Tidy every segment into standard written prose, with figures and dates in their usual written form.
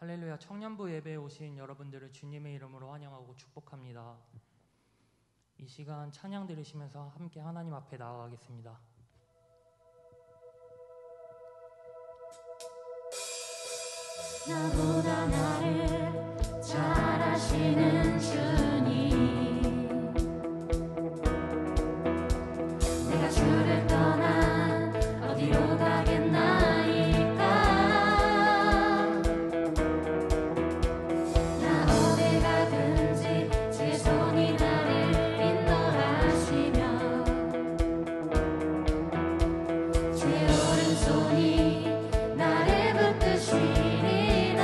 할렐루야. 청년부 예배에 오신 여러분들을 주님의 이름으로 환영하고 축복합니다. 이 시간 찬양 들으시면서 함께 하나님 앞에 나아가겠습니다. 나보다 나를 잘 아시는 주님, 내가 주를 떠나 어디로 가겠나이까. 나 어디 가든지 주의 손이 나를 인도하시며 주의 오른손이 나를 붙드시니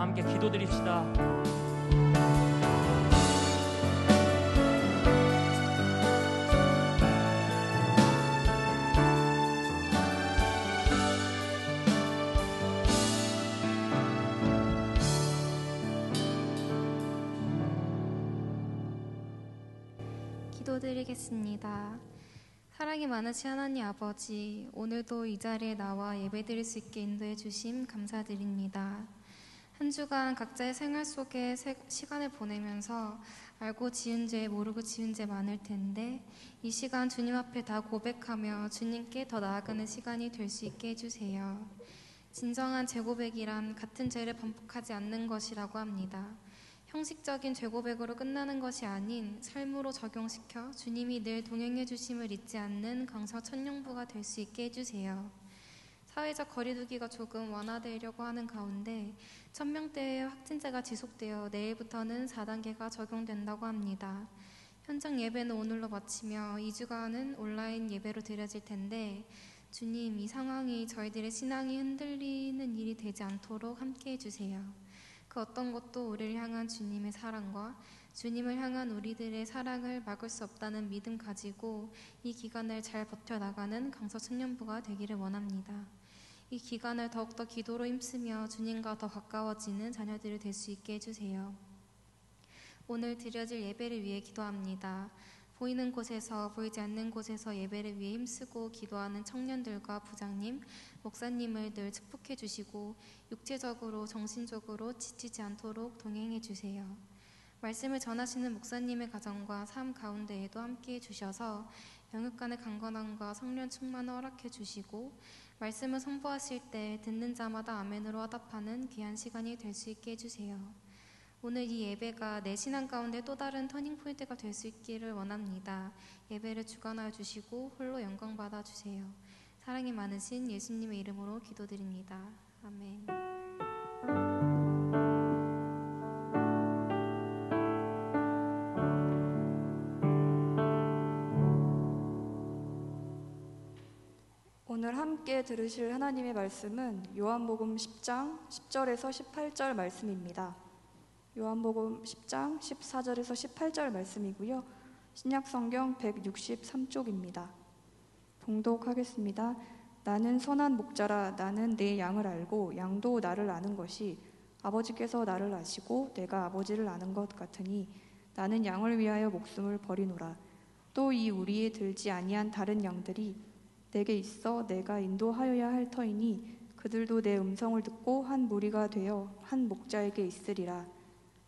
함께 기도드립시다. 기도드리겠습니다. 사랑이 많으신 하나님 아버지, 오늘도 이 자리에 나와 예배드릴 수 있게 인도해 주심 감사드립니다. 한 주간 각자의 생활 속에 시간을 보내면서 알고 지은 죄, 모르고 지은 죄 많을 텐데 이 시간 주님 앞에 다 고백하며 주님께 더 나아가는 시간이 될 수 있게 해주세요. 진정한 재고백이란 같은 죄를 반복하지 않는 것이라고 합니다. 형식적인 죄고백으로 끝나는 것이 아닌 삶으로 적용시켜 주님이 늘 동행해 주심을 잊지 않는 강서 천령부가 될 수 있게 해주세요. 사회적 거리두기가 조금 완화되려고 하는 가운데 1000명대의 확진자가 지속되어 내일부터는 4단계가 적용된다고 합니다. 현장 예배는 오늘로 마치며 2주간은 온라인 예배로 드려질 텐데 주님, 이 상황이 저희들의 신앙이 흔들리는 일이 되지 않도록 함께 해주세요. 그 어떤 것도 우리를 향한 주님의 사랑과 주님을 향한 우리들의 사랑을 막을 수 없다는 믿음 가지고 이 기간을 잘 버텨나가는 강서 청년부가 되기를 원합니다. 이 기간을 더욱더 기도로 힘쓰며 주님과 더 가까워지는 자녀들이 될 수 있게 해주세요. 오늘 드려질 예배를 위해 기도합니다. 보이는 곳에서 보이지 않는 곳에서 예배를 위해 힘쓰고 기도하는 청년들과 부장님, 목사님을 늘 축복해 주시고 육체적으로 정신적으로 지치지 않도록 동행해 주세요. 말씀을 전하시는 목사님의 가정과 삶 가운데에도 함께해 주셔서 영육간의 강건함과 성령 충만을 허락해 주시고 말씀을 선포하실 때 듣는 자마다 아멘으로 화답하는 귀한 시간이 될 수 있게 해주세요. 오늘 이 예배가 내 신앙 가운데 또 다른 터닝포인트가 될 수 있기를 원합니다. 예배를 주관하여 주시고 홀로 영광 받아 주세요. 사랑이 많으신 예수님의 이름으로 기도드립니다. 아멘. 오늘 함께 들으실 하나님의 말씀은 요한복음 10장 10절에서 18절 말씀입니다. 요한복음 10장 14절에서 18절 말씀이고요. 신약성경 163쪽입니다. 봉독하겠습니다. 나는 선한 목자라. 나는 내 양을 알고 양도 나를 아는 것이 아버지께서 나를 아시고 내가 아버지를 아는 것 같으니 나는 양을 위하여 목숨을 버리노라. 또 이 우리에 들지 아니한 다른 양들이 내게 있어 내가 인도하여야 할 터이니 그들도 내 음성을 듣고 한 무리가 되어 한 목자에게 있으리라.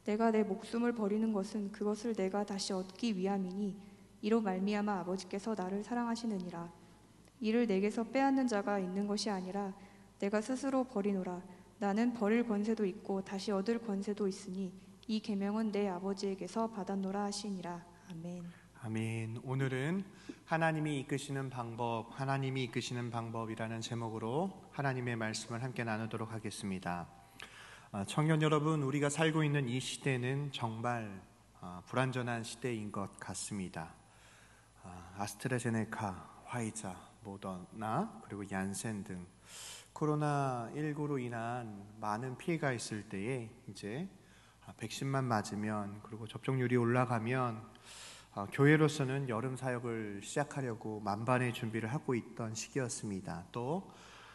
내가 내 목숨을 버리는 것은 그것을 내가 다시 얻기 위함이니 이로 말미암아 아버지께서 나를 사랑하시느니라. 이를 내게서 빼앗는 자가 있는 것이 아니라 내가 스스로 버리노라. 나는 버릴 권세도 있고 다시 얻을 권세도 있으니 이 계명은 내 아버지에게서 받았노라 하시니라. 아멘. 아멘. 오늘은 하나님이 이끄시는 방법이라는 제목으로 하나님의 말씀을 함께 나누도록 하겠습니다. 청년 여러분, 우리가 살고 있는 이 시대는 정말 불완전한 시대인 것 같습니다. 아스트라제네카, 화이자, 모더나 그리고 얀센 등 코로나19로 인한 많은 피해가 있을 때에 이제 백신만 맞으면 그리고 접종률이 올라가면 교회로서는 여름 사역을 시작하려고 만반의 준비를 하고 있던 시기였습니다. 또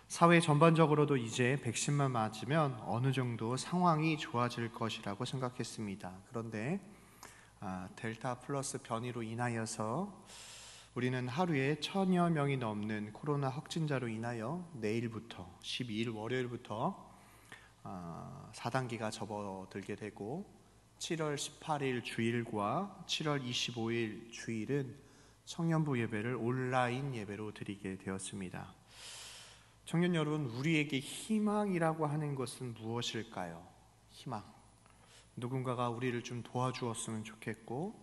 사회 전반적으로도 이제 백신만 맞으면 어느 정도 상황이 좋아질 것이라고 생각했습니다. 그런데 델타 플러스 변이로 인하여서 우리는 하루에 1000여 명이 넘는 코로나 확진자로 인하여 내일부터 12일 월요일부터 4단계가 접어들게 되고 7월 18일 주일과 7월 25일 주일은 청년부 예배를 온라인 예배로 드리게 되었습니다. 청년 여러분, 우리에게 희망이라고 하는 것은 무엇일까요? 희망. 누군가가 우리를 좀 도와주었으면 좋겠고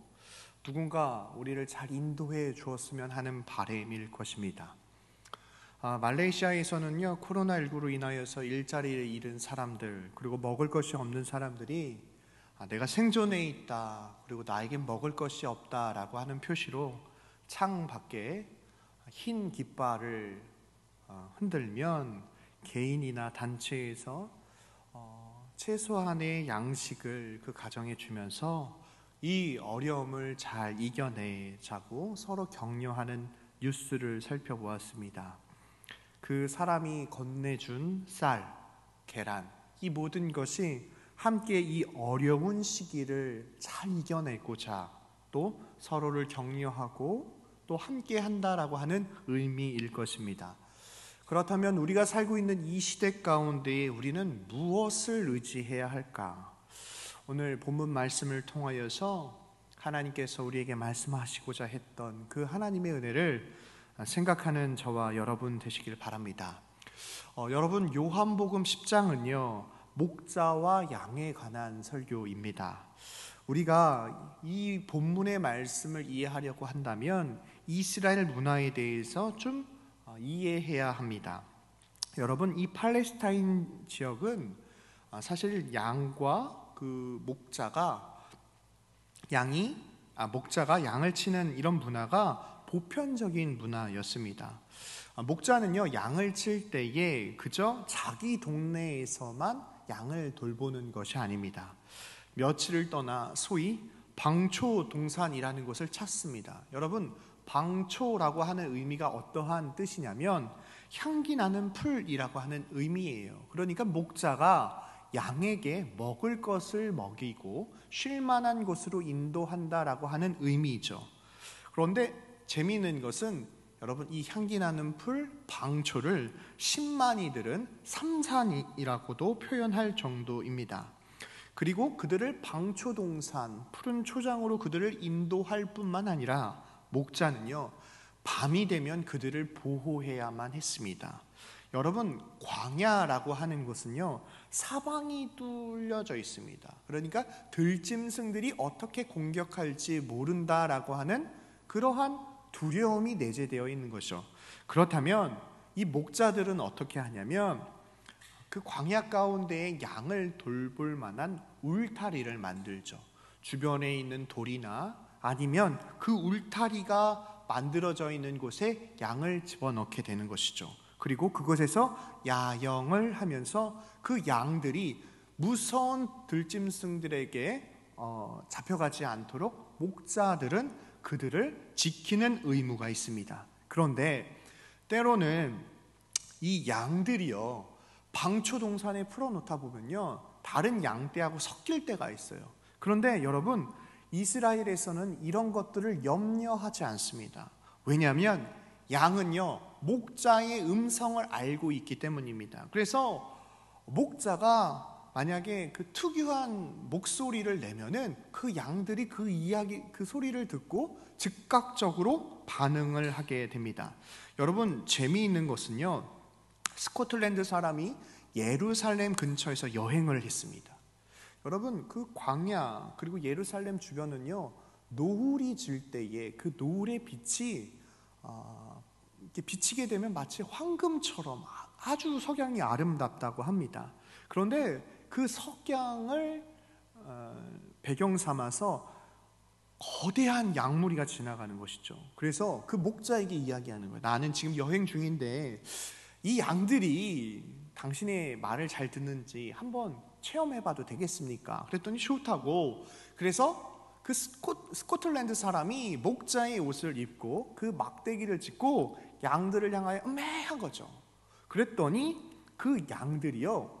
누군가 우리를 잘 인도해 주었으면 하는 바람일 것입니다. 말레이시아에서는요, 코로나19로 인하여서 일자리를 잃은 사람들 그리고 먹을 것이 없는 사람들이 내가 생존해 있다, 그리고 나에겐 먹을 것이 없다라고 하는 표시로 창 밖에 흰 깃발을 흔들면 개인이나 단체에서 최소한의 양식을 그 가정에 주면서 이 어려움을 잘 이겨내자고 서로 격려하는 뉴스를 살펴보았습니다. 그 사람이 건네준 쌀, 계란, 이 모든 것이 함께 이 어려운 시기를 잘 이겨내고자 또 서로를 격려하고 또 함께 한다라고 하는 의미일 것입니다. 그렇다면 우리가 살고 있는 이 시대 가운데 우리는 무엇을 의지해야 할까? 오늘 본문 말씀을 통하여서 하나님께서 우리에게 말씀하시고자 했던 그 하나님의 은혜를 생각하는 저와 여러분 되시길 바랍니다. 여러분, 요한복음 10장은요 목자와 양에 관한 설교입니다. 우리가 이 본문의 말씀을 이해하려고 한다면 이스라엘 문화에 대해서 좀 이해해야 합니다. 여러분, 이 팔레스타인 지역은 사실 양과 그 목자가 양을 치는 이런 문화가 보편적인 문화였습니다. 목자는요 양을 칠 때에 그저 자기 동네에서만 양을 돌보는 것이 아닙니다. 며칠을 떠나 소위 방초동산이라는 곳을 찾습니다. 여러분, 방초라고 하는 의미가 어떠한 뜻이냐면 향기 나는 풀이라고 하는 의미예요. 그러니까 목자가 양에게 먹을 것을 먹이고 쉴 만한 곳으로 인도한다라고 하는 의미이죠. 그런데 재미있는 것은 여러분, 이 향기 나는 풀 방초를 신만이들은 삼산이라고도 표현할 정도입니다. 그리고 그들을 방초동산, 푸른 초장으로 그들을 인도할 뿐만 아니라 목자는요 밤이 되면 그들을 보호해야만 했습니다. 여러분, 광야라고 하는 곳은요 사방이 뚫려져 있습니다. 그러니까 들짐승들이 어떻게 공격할지 모른다라고 하는 그러한 두려움이 내재되어 있는 것이죠. 그렇다면 이 목자들은 어떻게 하냐면 그 광야 가운데에 양을 돌볼 만한 울타리를 만들죠. 주변에 있는 돌이나 아니면 그 울타리가 만들어져 있는 곳에 양을 집어넣게 되는 것이죠. 그리고 그곳에서 야영을 하면서 그 양들이 무서운 들짐승들에게 잡혀가지 않도록 목자들은 그들을 지키는 의무가 있습니다. 그런데 때로는 이 양들이요 방초동산에 풀어놓다 보면요 다른 양떼하고 섞일 때가 있어요. 그런데 여러분, 이스라엘에서는 이런 것들을 염려하지 않습니다. 왜냐하면 양은요 목자의 음성을 알고 있기 때문입니다. 그래서 목자가 만약에 그 특유한 목소리를 내면은 그 양들이 그 소리를 듣고 즉각적으로 반응을 하게 됩니다. 여러분, 재미있는 것은요 스코틀랜드 사람이 예루살렘 근처에서 여행을 했습니다. 여러분, 그 광야 그리고 예루살렘 주변은요 노을이 질 때에 그 노을의 빛이 이렇게 비치게 되면 마치 황금처럼 아주 석양이 아름답다고 합니다. 그런데 그 석양을 배경 삼아서 거대한 양무리가 지나가는 것이죠. 그래서 그 목자에게 이야기하는 거예요. 나는 지금 여행 중인데 이 양들이 당신의 말을 잘 듣는지 한번 체험해봐도 되겠습니까? 그랬더니 좋다고. 그래서 그 스코틀랜드 사람이 목자의 옷을 입고 그 막대기를 짚고 양들을 향하여 음메한 거죠. 그랬더니 그 양들이요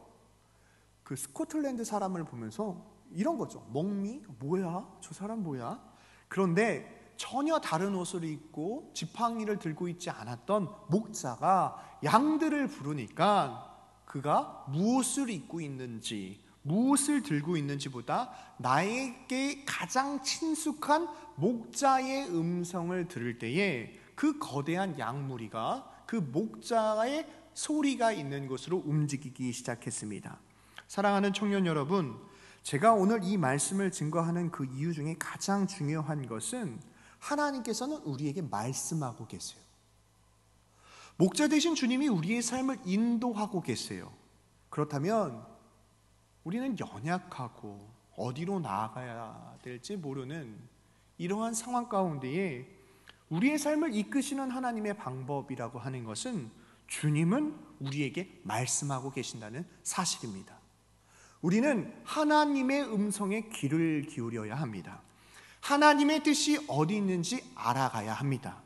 그 스코틀랜드 사람을 보면서 이런 거죠. 멍미? 뭐야? 저 사람 뭐야? 그런데 전혀 다른 옷을 입고 지팡이를 들고 있지 않았던 목자가 양들을 부르니까 그가 무엇을 입고 있는지, 무엇을 들고 있는지보다 나에게 가장 친숙한 목자의 음성을 들을 때에 그 거대한 양무리가 그 목자의 소리가 있는 곳으로 움직이기 시작했습니다. 사랑하는 청년 여러분, 제가 오늘 이 말씀을 증거하는 그 이유 중에 가장 중요한 것은 하나님께서는 우리에게 말씀하고 계세요. 목자 되신 주님이 우리의 삶을 인도하고 계세요. 그렇다면 우리는 연약하고 어디로 나아가야 될지 모르는 이러한 상황 가운데에 우리의 삶을 이끄시는 하나님의 방법이라고 하는 것은 주님은 우리에게 말씀하고 계신다는 사실입니다. 우리는 하나님의 음성에 귀를 기울여야 합니다. 하나님의 뜻이 어디 있는지 알아가야 합니다.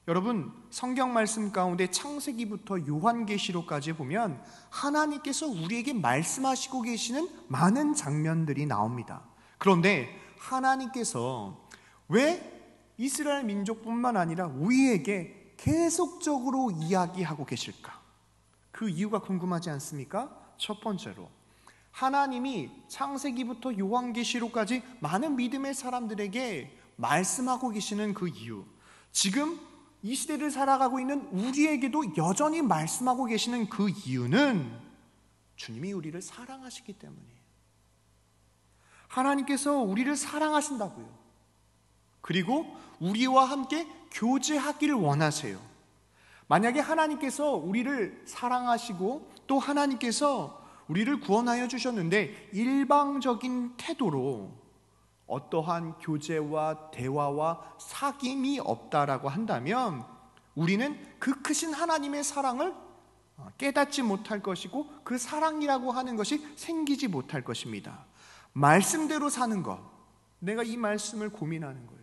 여러분, 성경 말씀 가운데 창세기부터 요한계시록까지 보면 하나님께서 우리에게 말씀하시고 계시는 많은 장면들이 나옵니다. 그런데 하나님께서 왜 이스라엘 민족뿐만 아니라 우리에게 계속적으로 이야기하고 계실까? 그 이유가 궁금하지 않습니까? 첫 번째로, 하나님이 창세기부터 요한계시록까지 많은 믿음의 사람들에게 말씀하고 계시는 그 이유, 지금 이 시대를 살아가고 있는 우리에게도 여전히 말씀하고 계시는 그 이유는 주님이 우리를 사랑하시기 때문이에요. 하나님께서 우리를 사랑하신다고요. 그리고 우리와 함께 교제하기를 원하세요. 만약에 하나님께서 우리를 사랑하시고 또 하나님께서 우리를 구원하여 주셨는데 일방적인 태도로 어떠한 교제와 대화와 사귐이 없다라고 한다면 우리는 그 크신 하나님의 사랑을 깨닫지 못할 것이고 그 사랑이라고 하는 것이 생기지 못할 것입니다. 말씀대로 사는 것, 내가 이 말씀을 고민하는 거예요.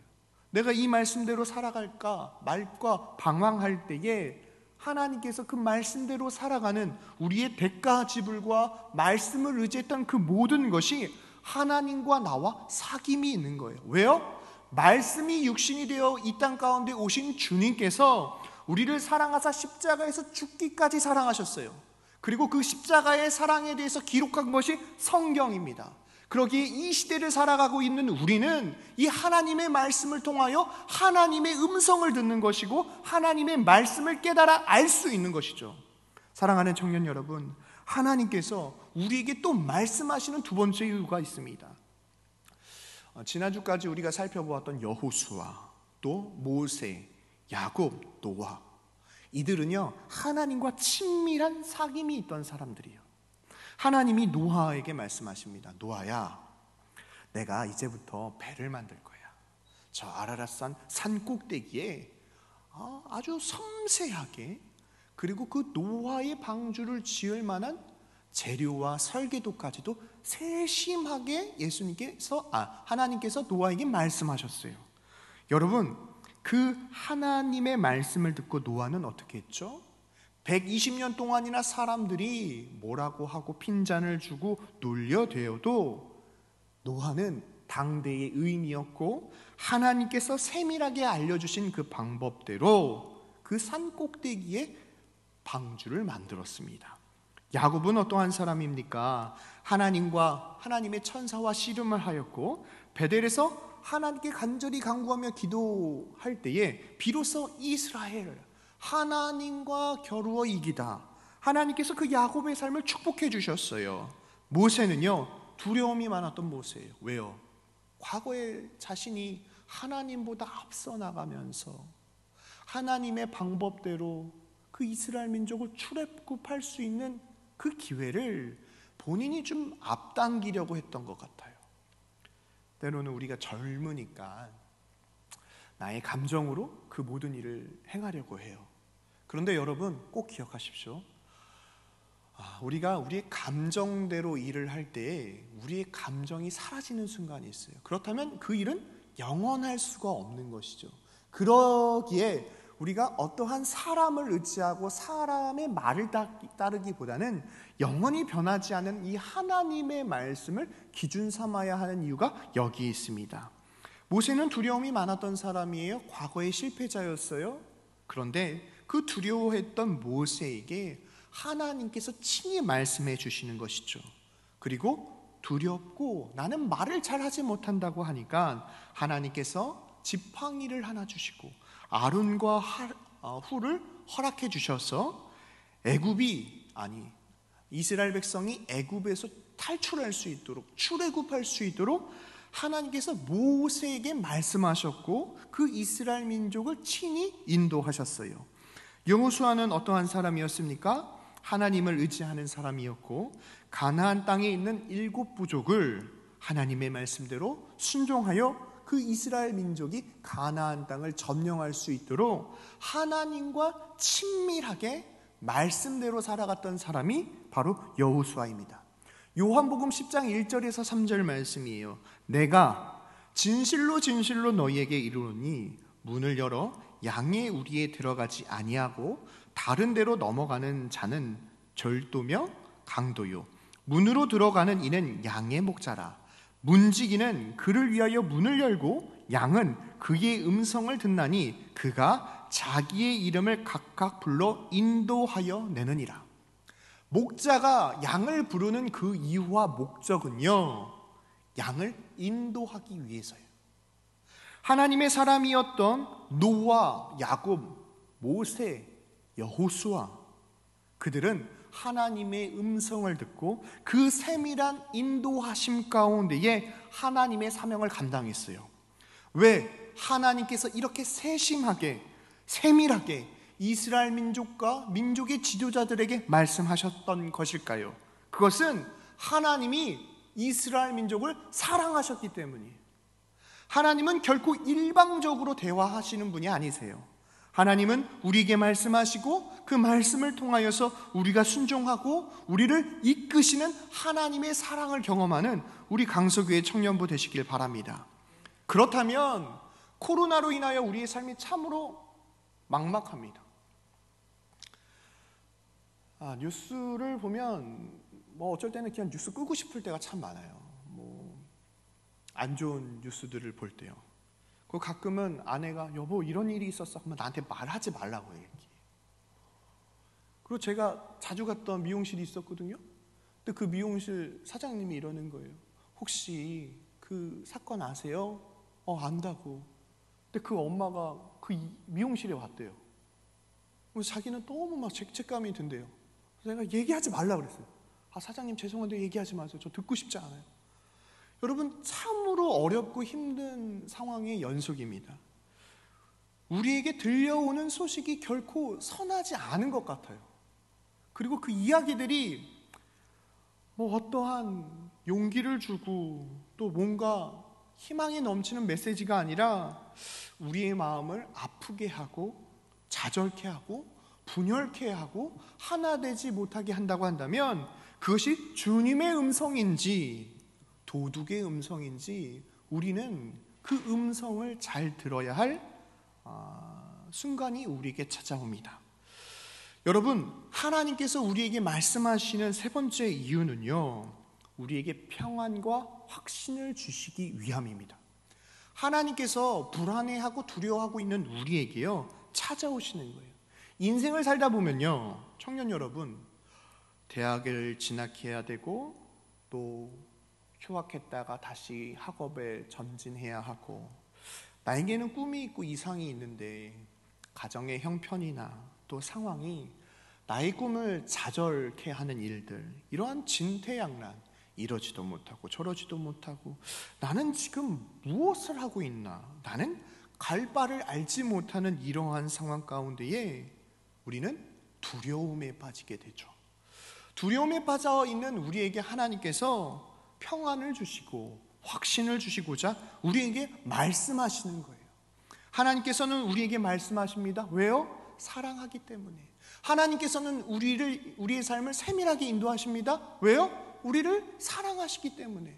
내가 이 말씀대로 살아갈까 말까 방황할 때에 하나님께서 그 말씀대로 살아가는 우리의 대가 지불과 말씀을 의지했던 그 모든 것이 하나님과 나와 사귐이 있는 거예요. 왜요? 말씀이 육신이 되어 이 땅 가운데 오신 주님께서 우리를 사랑하사 십자가에서 죽기까지 사랑하셨어요. 그리고 그 십자가의 사랑에 대해서 기록한 것이 성경입니다. 그러기에 이 시대를 살아가고 있는 우리는 이 하나님의 말씀을 통하여 하나님의 음성을 듣는 것이고 하나님의 말씀을 깨달아 알 수 있는 것이죠. 사랑하는 청년 여러분, 하나님께서 우리에게 또 말씀하시는 두 번째 이유가 있습니다. 지난주까지 우리가 살펴보았던 여호수아, 또 모세, 야곱, 노아, 이들은요 하나님과 친밀한 사귐이 있던 사람들이에요. 하나님이 노아에게 말씀하십니다. 노아야, 내가 이제부터 배를 만들 거야. 저 아라랏산 산 꼭대기에 아주 섬세하게, 그리고 그 노아의 방주를 지을 만한 재료와 설계도까지도 세심하게 하나님께서 노아에게 말씀하셨어요. 여러분, 그 하나님의 말씀을 듣고 노아는 어떻게 했죠? 120년 동안이나 사람들이 뭐라고 하고 핀잔을 주고 놀려대어도 노아는 당대의 의인이었고 하나님께서 세밀하게 알려주신 그 방법대로 그 산 꼭대기에 방주를 만들었습니다. 야곱은 어떠한 사람입니까? 하나님의 천사와 씨름을 하였고 베델에서 하나님께 간절히 간구하며 기도할 때에 비로소 이스라엘, 하나님과 겨루어 이기다, 하나님께서 그 야곱의 삶을 축복해 주셨어요. 모세는요 두려움이 많았던 모세예요. 왜요? 과거에 자신이 하나님보다 앞서 나가면서 하나님의 방법대로 그 이스라엘 민족을 출애굽할 수 있는 그 기회를 본인이 좀 앞당기려고 했던 것 같아요. 때로는 우리가 젊으니까 나의 감정으로 그 모든 일을 행하려고 해요. 그런데 여러분 꼭 기억하십시오. 우리가 우리의 감정대로 일을 할 때 우리의 감정이 사라지는 순간이 있어요. 그렇다면 그 일은 영원할 수가 없는 것이죠. 그러기에 우리가 어떠한 사람을 의지하고 사람의 말을 따르기보다는 영원히 변하지 않은 이 하나님의 말씀을 기준 삼아야 하는 이유가 여기 있습니다. 모세는 두려움이 많았던 사람이에요. 과거의 실패자였어요. 그런데 그 두려워했던 모세에게 하나님께서 친히 말씀해 주시는 것이죠. 그리고 두렵고 나는 말을 잘하지 못한다고 하니까 하나님께서 지팡이를 하나 주시고 아론과 훌을 허락해 주셔서 이스라엘 백성이 애굽에서 탈출할 수 있도록, 출애굽할 수 있도록 하나님께서 모세에게 말씀하셨고 그 이스라엘 민족을 친히 인도하셨어요. 여호수아는 어떠한 사람이었습니까? 하나님을 의지하는 사람이었고 가나안 땅에 있는 7 부족을 하나님의 말씀대로 순종하여 그 이스라엘 민족이 가나안 땅을 점령할 수 있도록 하나님과 친밀하게 말씀대로 살아갔던 사람이 바로 여호수아입니다. 요한복음 10장 1절에서 3절 말씀이에요. 내가 진실로 진실로 너희에게 이르노니 문을 열어 양의 우리에 들어가지 아니하고 다른 데로 넘어가는 자는 절도며 강도요 문으로 들어가는 이는 양의 목자라. 문지기는 그를 위하여 문을 열고 양은 그의 음성을 듣나니 그가 자기의 이름을 각각 불러 인도하여 내느니라. 목자가 양을 부르는 그 이유와 목적은요, 양을 인도하기 위해서예요. 하나님의 사람이었던 노아, 야곱, 모세, 여호수아, 그들은 하나님의 음성을 듣고 그 세밀한 인도하심 가운데에 하나님의 사명을 감당했어요. 왜? 하나님께서 이렇게 세심하게, 세밀하게 이스라엘 민족과 민족의 지도자들에게 말씀하셨던 것일까요? 그것은 하나님이 이스라엘 민족을 사랑하셨기 때문이에요. 하나님은 결코 일방적으로 대화하시는 분이 아니세요. 하나님은 우리에게 말씀하시고 그 말씀을 통하여서 우리가 순종하고 우리를 이끄시는 하나님의 사랑을 경험하는 우리 강서교회 청년부 되시길 바랍니다. 그렇다면 코로나로 인하여 우리의 삶이 참으로 막막합니다. 뉴스를 보면 어쩔 때는 그냥 뉴스 끄고 싶을 때가 참 많아요. 안 좋은 뉴스들을 볼 때요. 그 가끔은 아내가 여보 이런 일이 있었어 하면 나한테 말하지 말라고 해요. 그리고 제가 자주 갔던 미용실이 있었거든요. 근데 그 미용실 사장님이 이러는 거예요. 혹시 그 사건 아세요? 안다고. 근데 그 엄마가 그 미용실에 왔대요. 그래서 자기는 너무 막 죄책감이 든대요. 그래서 내가 얘기하지 말라고 그랬어요. 사장님 죄송한데 얘기하지 마세요. 저 듣고 싶지 않아요. 여러분 참으로 어렵고 힘든 상황의 연속입니다. 우리에게 들려오는 소식이 결코 선하지 않은 것 같아요. 그리고 그 이야기들이 어떠한 용기를 주고 또 뭔가 희망이 넘치는 메시지가 아니라 우리의 마음을 아프게 하고 좌절케 하고 분열케 하고 하나 되지 못하게 한다고 한다면 그것이 주님의 음성인지 도둑의 음성인지 우리는 그 음성을 잘 들어야 할 순간이 우리에게 찾아옵니다. 여러분, 하나님께서 우리에게 말씀하시는 세 번째 이유는요, 우리에게 평안과 확신을 주시기 위함입니다. 하나님께서 불안해하고 두려워하고 있는 우리에게요 찾아오시는 거예요. 인생을 살다 보면요, 청년 여러분, 대학을 진학해야 되고 또 휴학했다가 다시 학업에 전진해야 하고, 나에게는 꿈이 있고 이상이 있는데 가정의 형편이나 또 상황이 나의 꿈을 좌절케 하는 일들, 이러한 진퇴양난, 이러지도 못하고 저러지도 못하고 나는 지금 무엇을 하고 있나, 나는 갈 바를 알지 못하는 이러한 상황 가운데에 우리는 두려움에 빠지게 되죠. 두려움에 빠져 있는 우리에게 하나님께서 평안을 주시고 확신을 주시고자 우리에게 말씀하시는 거예요. 하나님께서는 우리에게 말씀하십니다. 왜요? 사랑하기 때문에. 하나님께서는 우리의 삶을 세밀하게 인도하십니다. 왜요? 우리를 사랑하시기 때문에.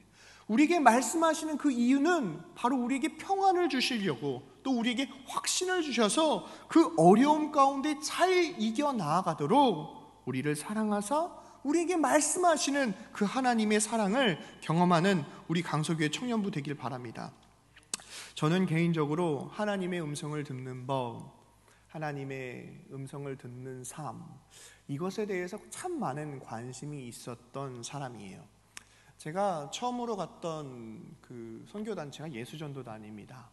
우리에게 말씀하시는 그 이유는 바로 우리에게 평안을 주시려고, 또 우리에게 확신을 주셔서 그 어려움 가운데 잘 이겨나가도록 우리를 사랑하사 우리에게 말씀하시는 그 하나님의 사랑을 경험하는 우리 강서교회 청년부 되길 바랍니다. 저는 개인적으로 하나님의 음성을 듣는 법, 하나님의 음성을 듣는 삶, 이것에 대해서 참 많은 관심이 있었던 사람이에요. 제가 처음으로 갔던 그 선교단체가 예수전도단입니다.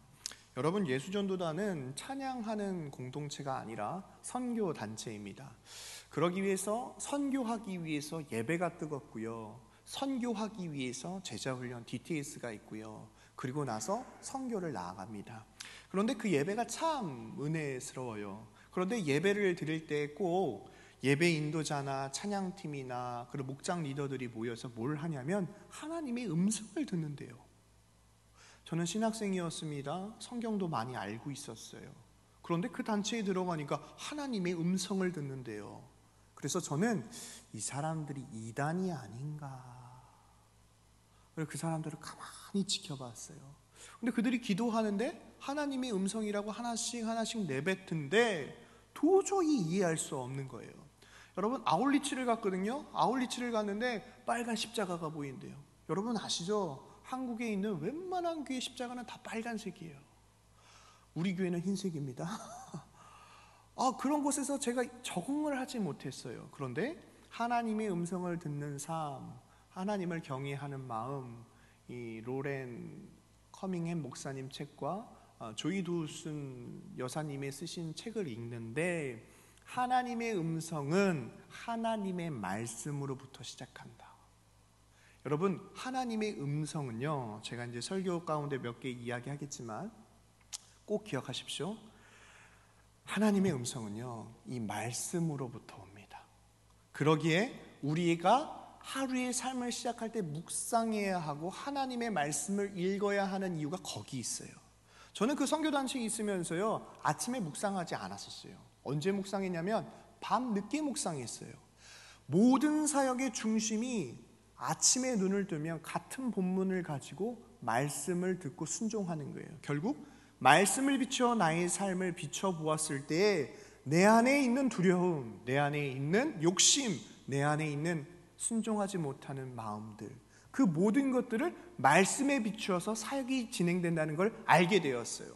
여러분, 예수전도단은 찬양하는 공동체가 아니라 선교단체입니다. 그러기 위해서, 선교하기 위해서 예배가 뜨겁고요, 선교하기 위해서 제자훈련 DTS가 있고요, 그리고 나서 선교를 나아갑니다. 그런데 그 예배가 참 은혜스러워요. 그런데 예배를 드릴 때 꼭 예배 인도자나 찬양팀이나 그리고 목장 리더들이 모여서 뭘 하냐면 하나님의 음성을 듣는데요. 저는 신학생이었습니다. 성경도 많이 알고 있었어요. 그런데 그 단체에 들어가니까 하나님의 음성을 듣는데요. 그래서 저는 이 사람들이 이단이 아닌가 그래서 그 사람들을 가만히 지켜봤어요. 근데 그들이 기도하는데 하나님의 음성이라고 하나씩 내뱉은데 도저히 이해할 수 없는 거예요. 여러분, 아울리치를 갔거든요. 아울리치를 갔는데 빨간 십자가가 보인대요. 여러분 아시죠? 한국에 있는 웬만한 교회 십자가는 다 빨간색이에요. 우리 교회는 흰색입니다. 그런 곳에서 제가 적응을 하지 못했어요. 그런데 하나님의 음성을 듣는 삶, 하나님을 경외하는 마음, 이 로렌 커밍햄 목사님 책과 조이 두슨 여사님이 쓰신 책을 읽는데, 하나님의 음성은 하나님의 말씀으로부터 시작한다. 여러분, 하나님의 음성은요, 제가 이제 설교 가운데 몇 개 이야기하겠지만 꼭 기억하십시오. 하나님의 음성은요, 이 말씀으로부터 옵니다. 그러기에 우리가 하루의 삶을 시작할 때 묵상해야 하고 하나님의 말씀을 읽어야 하는 이유가 거기 있어요. 저는 그 선교단체에 있으면서요, 아침에 묵상하지 않았었어요. 언제 묵상했냐면 밤 늦게 묵상했어요. 모든 사역의 중심이 아침에 눈을 뜨면 같은 본문을 가지고 말씀을 듣고 순종하는 거예요. 결국 말씀을 비추어 나의 삶을 비춰보았을 때 내 안에 있는 두려움, 내 안에 있는 욕심, 내 안에 있는 순종하지 못하는 마음들, 그 모든 것들을 말씀에 비추어서 사역이 진행된다는 걸 알게 되었어요.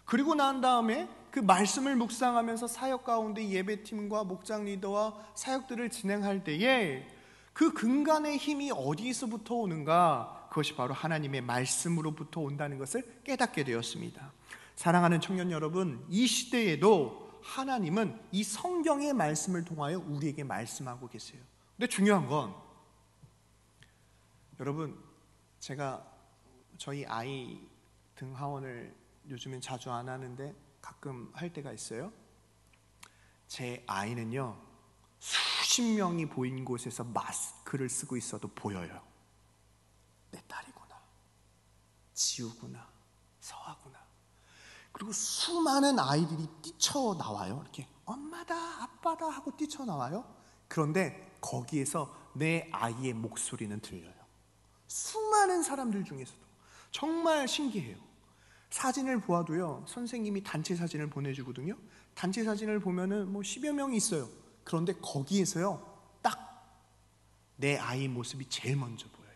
그리고 난 다음에 그 말씀을 묵상하면서 사역 가운데 예배팀과 목장 리더와 사역들을 진행할 때에 그 근간의 힘이 어디서부터 오는가? 그것이 바로 하나님의 말씀으로부터 온다는 것을 깨닫게 되었습니다. 사랑하는 청년 여러분, 이 시대에도 하나님은 이 성경의 말씀을 통하여 우리에게 말씀하고 계세요. 근데 중요한 건, 여러분, 제가 저희 아이 등하원을 요즘엔 자주 안 하는데 가끔 할 때가 있어요. 제 아이는요, 수십 명이 보인 곳에서 마스크를 쓰고 있어도 보여요. 내 딸이구나, 지우구나, 서하구나. 그리고 수많은 아이들이 뛰쳐나와요. 이렇게 엄마다 아빠다 하고 뛰쳐나와요. 그런데 거기에서 내 아이의 목소리는 들려요. 수많은 사람들 중에서도. 정말 신기해요. 사진을 보아도요, 선생님이 단체 사진을 보내주거든요. 단체 사진을 보면은 10여 명이 있어요. 그런데 거기에서요, 딱 내 아이 모습이 제일 먼저 보여요.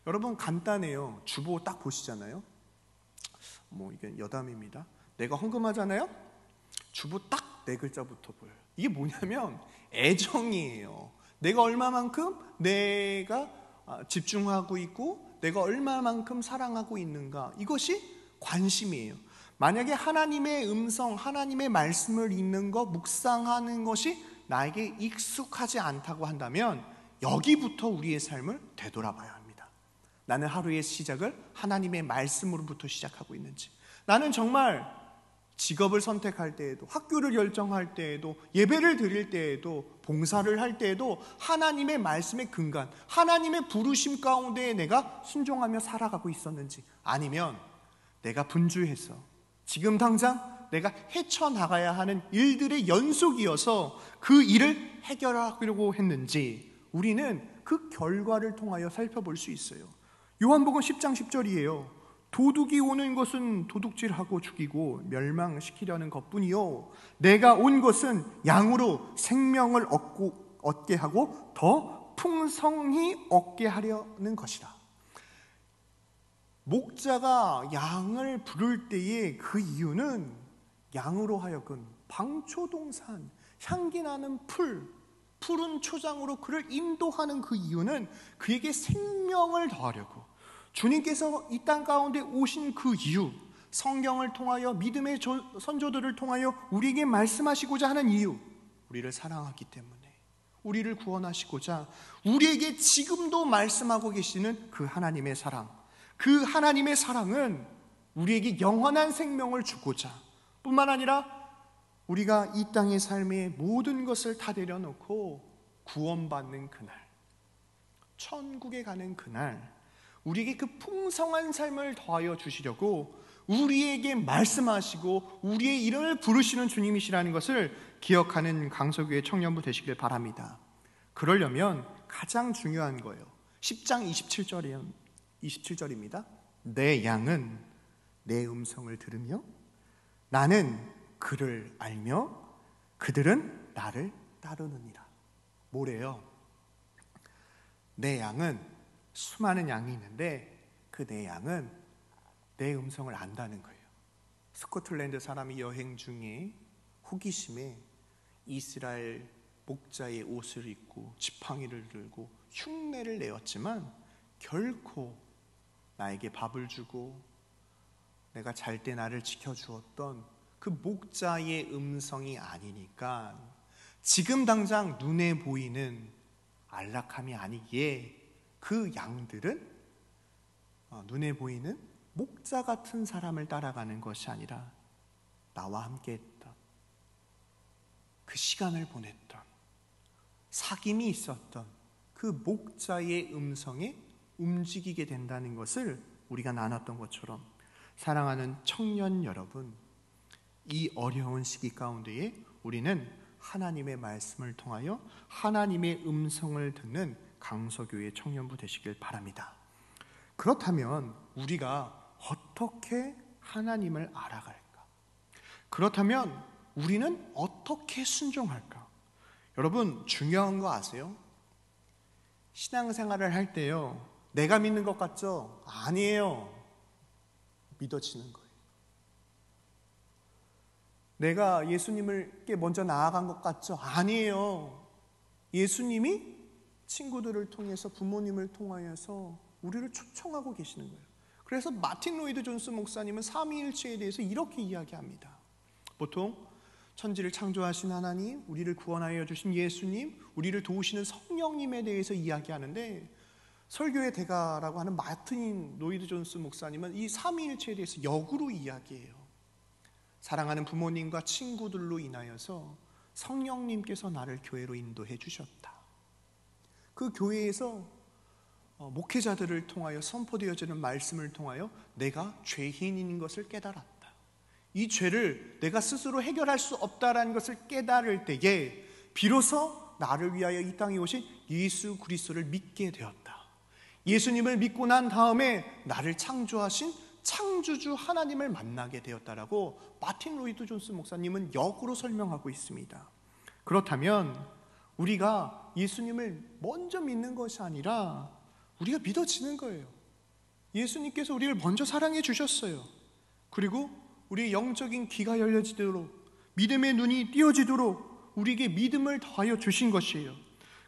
여러분, 간단해요. 주보 딱 보시잖아요. 이게 여담입니다. 내가 헌금하잖아요. 주보 딱 4글자부터 보여요. 이게 뭐냐면 애정이에요. 내가 얼마만큼 내가 집중하고 있고 내가 얼마만큼 사랑하고 있는가, 이것이 관심이에요. 만약에 하나님의 음성, 하나님의 말씀을 읽는 것, 묵상하는 것이 나에게 익숙하지 않다고 한다면 여기부터 우리의 삶을 되돌아봐야 합니다. 나는 하루의 시작을 하나님의 말씀으로부터 시작하고 있는지, 나는 정말 직업을 선택할 때에도, 학교를 결정할 때에도, 예배를 드릴 때에도, 봉사를 할 때에도 하나님의 말씀의 근간, 하나님의 부르심 가운데 내가 순종하며 살아가고 있었는지, 아니면 내가 분주해서 지금 당장 내가 헤쳐나가야 하는 일들의 연속이어서 그 일을 해결하려고 했는지, 우리는 그 결과를 통하여 살펴볼 수 있어요. 요한복음 10장 10절이에요. 도둑이 오는 것은 도둑질하고 죽이고 멸망시키려는 것뿐이요, 내가 온 것은 양으로 생명을 얻게 하고 더 풍성히 얻게 하려는 것이다. 목자가 양을 부를 때의 그 이유는 양으로 하여금 방초동산, 향기나는 푸른 초장으로 그를 인도하는 그 이유는 그에게 생명을 더하려고, 주님께서 이 땅 가운데 오신 그 이유, 성경을 통하여 믿음의 선조들을 통하여 우리에게 말씀하시고자 하는 이유, 우리를 사랑하기 때문에, 우리를 구원하시고자 우리에게 지금도 말씀하고 계시는 그 하나님의 사랑, 그 하나님의 사랑은 우리에게 영원한 생명을 주고자, 뿐만 아니라 우리가 이 땅의 삶의 모든 것을 다 내려놓고 구원받는 그날, 천국에 가는 그날, 우리에게 그 풍성한 삶을 더하여 주시려고 우리에게 말씀하시고 우리의 이름을 부르시는 주님이시라는 것을 기억하는 강서교회 청년부 되시길 바랍니다. 그러려면 가장 중요한 거예요. 10장 27절이에요. 27절입니다. 내 양은 내 음성을 들으며 나는 그를 알며 그들은 나를 따르느니라. 뭐래요? 내 양은 수많은 양이 있는데 그 내 양은 내 음성을 안다는 거예요. 스코틀랜드 사람이 여행 중에 호기심에 이스라엘 목자의 옷을 입고 지팡이를 들고 흉내를 내었지만 결코 나에게 밥을 주고 내가 잘 때 나를 지켜주었던 그 목자의 음성이 아니니까 지금 당장 눈에 보이는 안락함이 아니기에 그 양들은 눈에 보이는 목자 같은 사람을 따라가는 것이 아니라 나와 함께 했던 그 시간을 보냈던 사귐이 있었던 그 목자의 음성에 움직이게 된다는 것을 우리가 나눴던 것처럼, 사랑하는 청년 여러분, 이 어려운 시기 가운데에 우리는 하나님의 말씀을 통하여 하나님의 음성을 듣는 강서교회 청년부 되시길 바랍니다. 그렇다면 우리가 어떻게 하나님을 알아갈까? 그렇다면 우리는 어떻게 순종할까? 여러분, 중요한 거 아세요? 신앙생활을 할 때요, 내가 믿는 것 같죠? 아니에요. 믿어지는 거예요. 내가 예수님께 먼저 나아간 것 같죠? 아니에요. 예수님이 친구들을 통해서, 부모님을 통하여서 우리를 초청하고 계시는 거예요. 그래서 마틴 로이드 존스 목사님은 삼위일체에 대해서 이렇게 이야기합니다. 보통 천지를 창조하신 하나님, 우리를 구원하여 주신 예수님, 우리를 도우시는 성령님에 대해서 이야기하는데, 설교의 대가라고 하는 마틴 로이드 존스 목사님은 이 삼위일체에 대해서 역으로 이야기해요. 사랑하는 부모님과 친구들로 인하여서 성령님께서 나를 교회로 인도해 주셨다. 그 교회에서 목회자들을 통하여 선포되어지는 말씀을 통하여 내가 죄인인 것을 깨달았다. 이 죄를 내가 스스로 해결할 수 없다라는 것을 깨달을 때에 비로소 나를 위하여 이 땅에 오신 예수 그리스도를 믿게 되었다. 예수님을 믿고 난 다음에 나를 창조하신 창조주 하나님을 만나게 되었다라고 마틴 로이드 존스 목사님은 역으로 설명하고 있습니다. 그렇다면 우리가 예수님을 먼저 믿는 것이 아니라 우리가 믿어지는 거예요. 예수님께서 우리를 먼저 사랑해 주셨어요. 그리고 우리의 영적인 귀가 열려지도록, 믿음의 눈이 띄어지도록 우리에게 믿음을 더하여 주신 것이에요.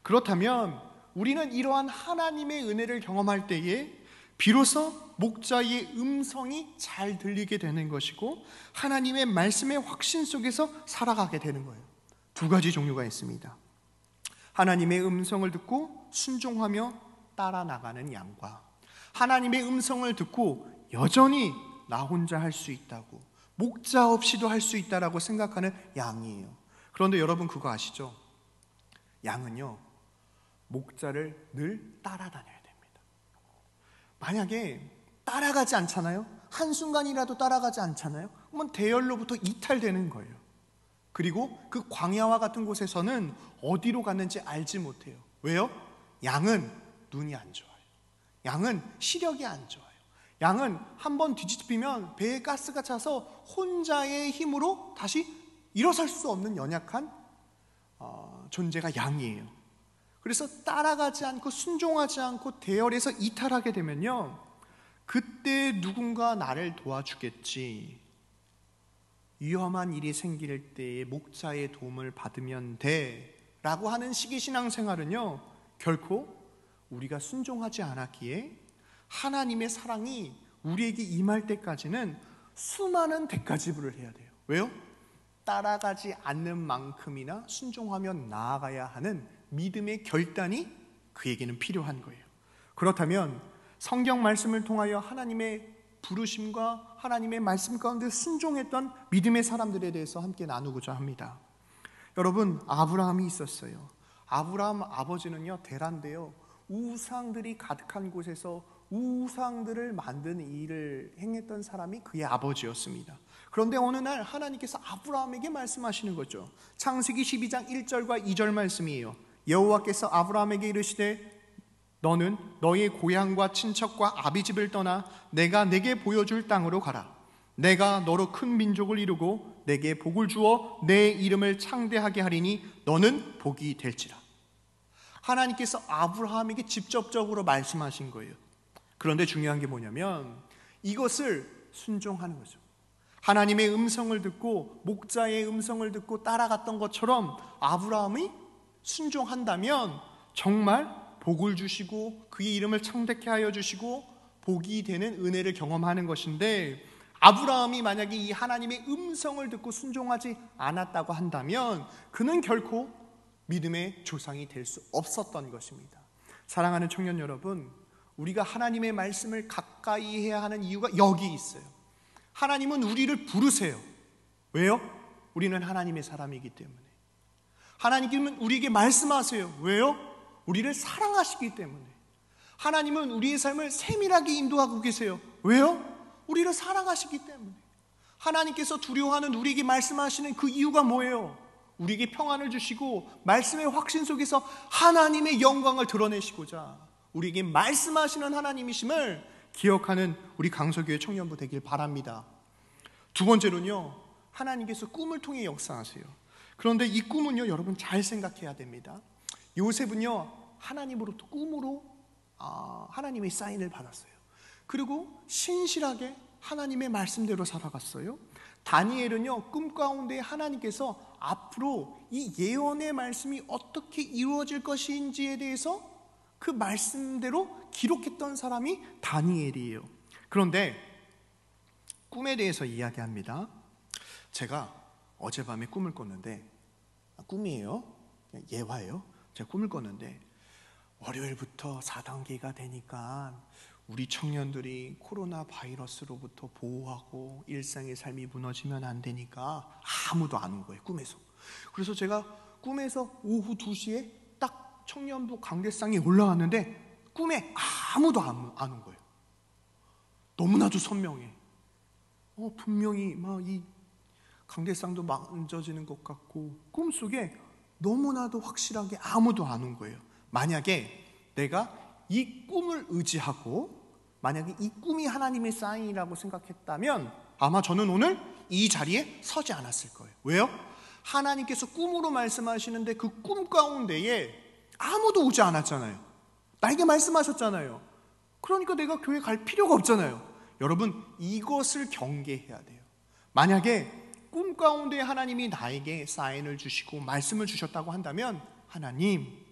그렇다면 우리는 이러한 하나님의 은혜를 경험할 때에 비로소 목자의 음성이 잘 들리게 되는 것이고 하나님의 말씀의 확신 속에서 살아가게 되는 거예요. 두 가지 종류가 있습니다. 하나님의 음성을 듣고 순종하며 따라 나가는 양과, 하나님의 음성을 듣고 여전히 나 혼자 할 수 있다고, 목자 없이도 할 수 있다라고 생각하는 양이에요. 그런데 여러분 그거 아시죠? 양은요, 목자를 늘 따라다녀야 됩니다. 만약에 따라가지 않잖아요? 한순간이라도 따라가지 않잖아요? 그러면 대열로부터 이탈되는 거예요. 그리고 그 광야와 같은 곳에서는 어디로 갔는지 알지 못해요. 왜요? 양은 눈이 안 좋아요. 양은 시력이 안 좋아요. 양은 한번 뒤집히면 배에 가스가 차서 혼자의 힘으로 다시 일어설 수 없는 연약한 존재가 양이에요. 그래서 따라가지 않고 순종하지 않고 대열에서 이탈하게 되면요, 그때 누군가 나를 도와주겠지, 위험한 일이 생길 때에 목자의 도움을 받으면 돼 라고 하는 식의 신앙생활은요, 결코 우리가 순종하지 않았기에 하나님의 사랑이 우리에게 임할 때까지는 수많은 대가지불을 해야 돼요. 왜요? 따라가지 않는 만큼이나 순종하며 나아가야 하는 믿음의 결단이 그에게는 필요한 거예요. 그렇다면 성경 말씀을 통하여 하나님의 부르심과 하나님의 말씀 가운데 순종했던 믿음의 사람들에 대해서 함께 나누고자 합니다. 여러분, 아브라함이 있었어요. 아브라함 아버지는요, 대란데요, 우상들이 가득한 곳에서 우상들을 만드는 일을 행했던 사람이 그의 아버지였습니다. 그런데 어느 날 하나님께서 아브라함에게 말씀하시는 거죠. 창세기 12장 1절과 2절 말씀이에요. 여호와께서 아브라함에게 이르시되 너는 너의 고향과 친척과 아비집을 떠나 내가 내게 보여줄 땅으로 가라. 내가 너로 큰 민족을 이루고 내게 복을 주어 내 이름을 창대하게 하리니 너는 복이 될지라. 하나님께서 아브라함에게 직접적으로 말씀하신 거예요. 그런데 중요한 게 뭐냐면 이것을 순종하는 거죠. 하나님의 음성을 듣고 목자의 음성을 듣고 따라갔던 것처럼 아브라함이 순종한다면 정말 복을 주시고 그의 이름을 창대케 하여 주시고 복이 되는 은혜를 경험하는 것인데, 아브라함이 만약에 이 하나님의 음성을 듣고 순종하지 않았다고 한다면 그는 결코 믿음의 조상이 될 수 없었던 것입니다. 사랑하는 청년 여러분, 우리가 하나님의 말씀을 가까이 해야 하는 이유가 여기 있어요. 하나님은 우리를 부르세요. 왜요? 우리는 하나님의 사람이기 때문에. 하나님은 우리에게 말씀하세요. 왜요? 우리를 사랑하시기 때문에. 하나님은 우리의 삶을 세밀하게 인도하고 계세요. 왜요? 우리를 사랑하시기 때문에. 하나님께서 두려워하는 우리에게 말씀하시는 그 이유가 뭐예요? 우리에게 평안을 주시고 말씀의 확신 속에서 하나님의 영광을 드러내시고자 우리에게 말씀하시는 하나님이심을 기억하는 우리 강서교회 청년부 되길 바랍니다. 두 번째로는요, 하나님께서 꿈을 통해 역사하세요. 그런데 이 꿈은요, 여러분 잘 생각해야 됩니다. 요셉은요, 하나님으로부터 꿈으로 하나님의 사인을 받았어요. 그리고 신실하게 하나님의 말씀대로 살아갔어요. 다니엘은요, 꿈 가운데 하나님께서 앞으로 이 예언의 말씀이 어떻게 이루어질 것인지에 대해서 그 말씀대로 기록했던 사람이 다니엘이에요. 그런데 꿈에 대해서 이야기합니다. 제가 어젯밤에 꿈을 꿨는데, 꿈이에요, 예화예요. 제가 꿈을 꿨는데 월요일부터 4단계가 되니까 우리 청년들이 코로나 바이러스로부터 보호하고 일상의 삶이 무너지면 안 되니까 아무도 안 온 거예요, 꿈에서. 그래서 제가 꿈에서 오후 2시에 딱 청년부 강대상에 올라왔는데 꿈에 아무도 안 온 거예요. 너무나도 선명해. 분명히 막 이 강대상도 만져지는 것 같고 꿈속에 너무나도 확실하게 아무도 안 온 거예요. 만약에 내가 이 꿈을 의지하고 만약에 이 꿈이 하나님의 사인이라고 생각했다면 아마 저는 오늘 이 자리에 서지 않았을 거예요. 왜요? 하나님께서 꿈으로 말씀하시는데 그 꿈 가운데에 아무도 오지 않았잖아요. 나에게 말씀하셨잖아요. 그러니까 내가 교회 갈 필요가 없잖아요. 여러분, 이것을 경계해야 돼요. 만약에 꿈 가운데 하나님이 나에게 사인을 주시고 말씀을 주셨다고 한다면, 하나님,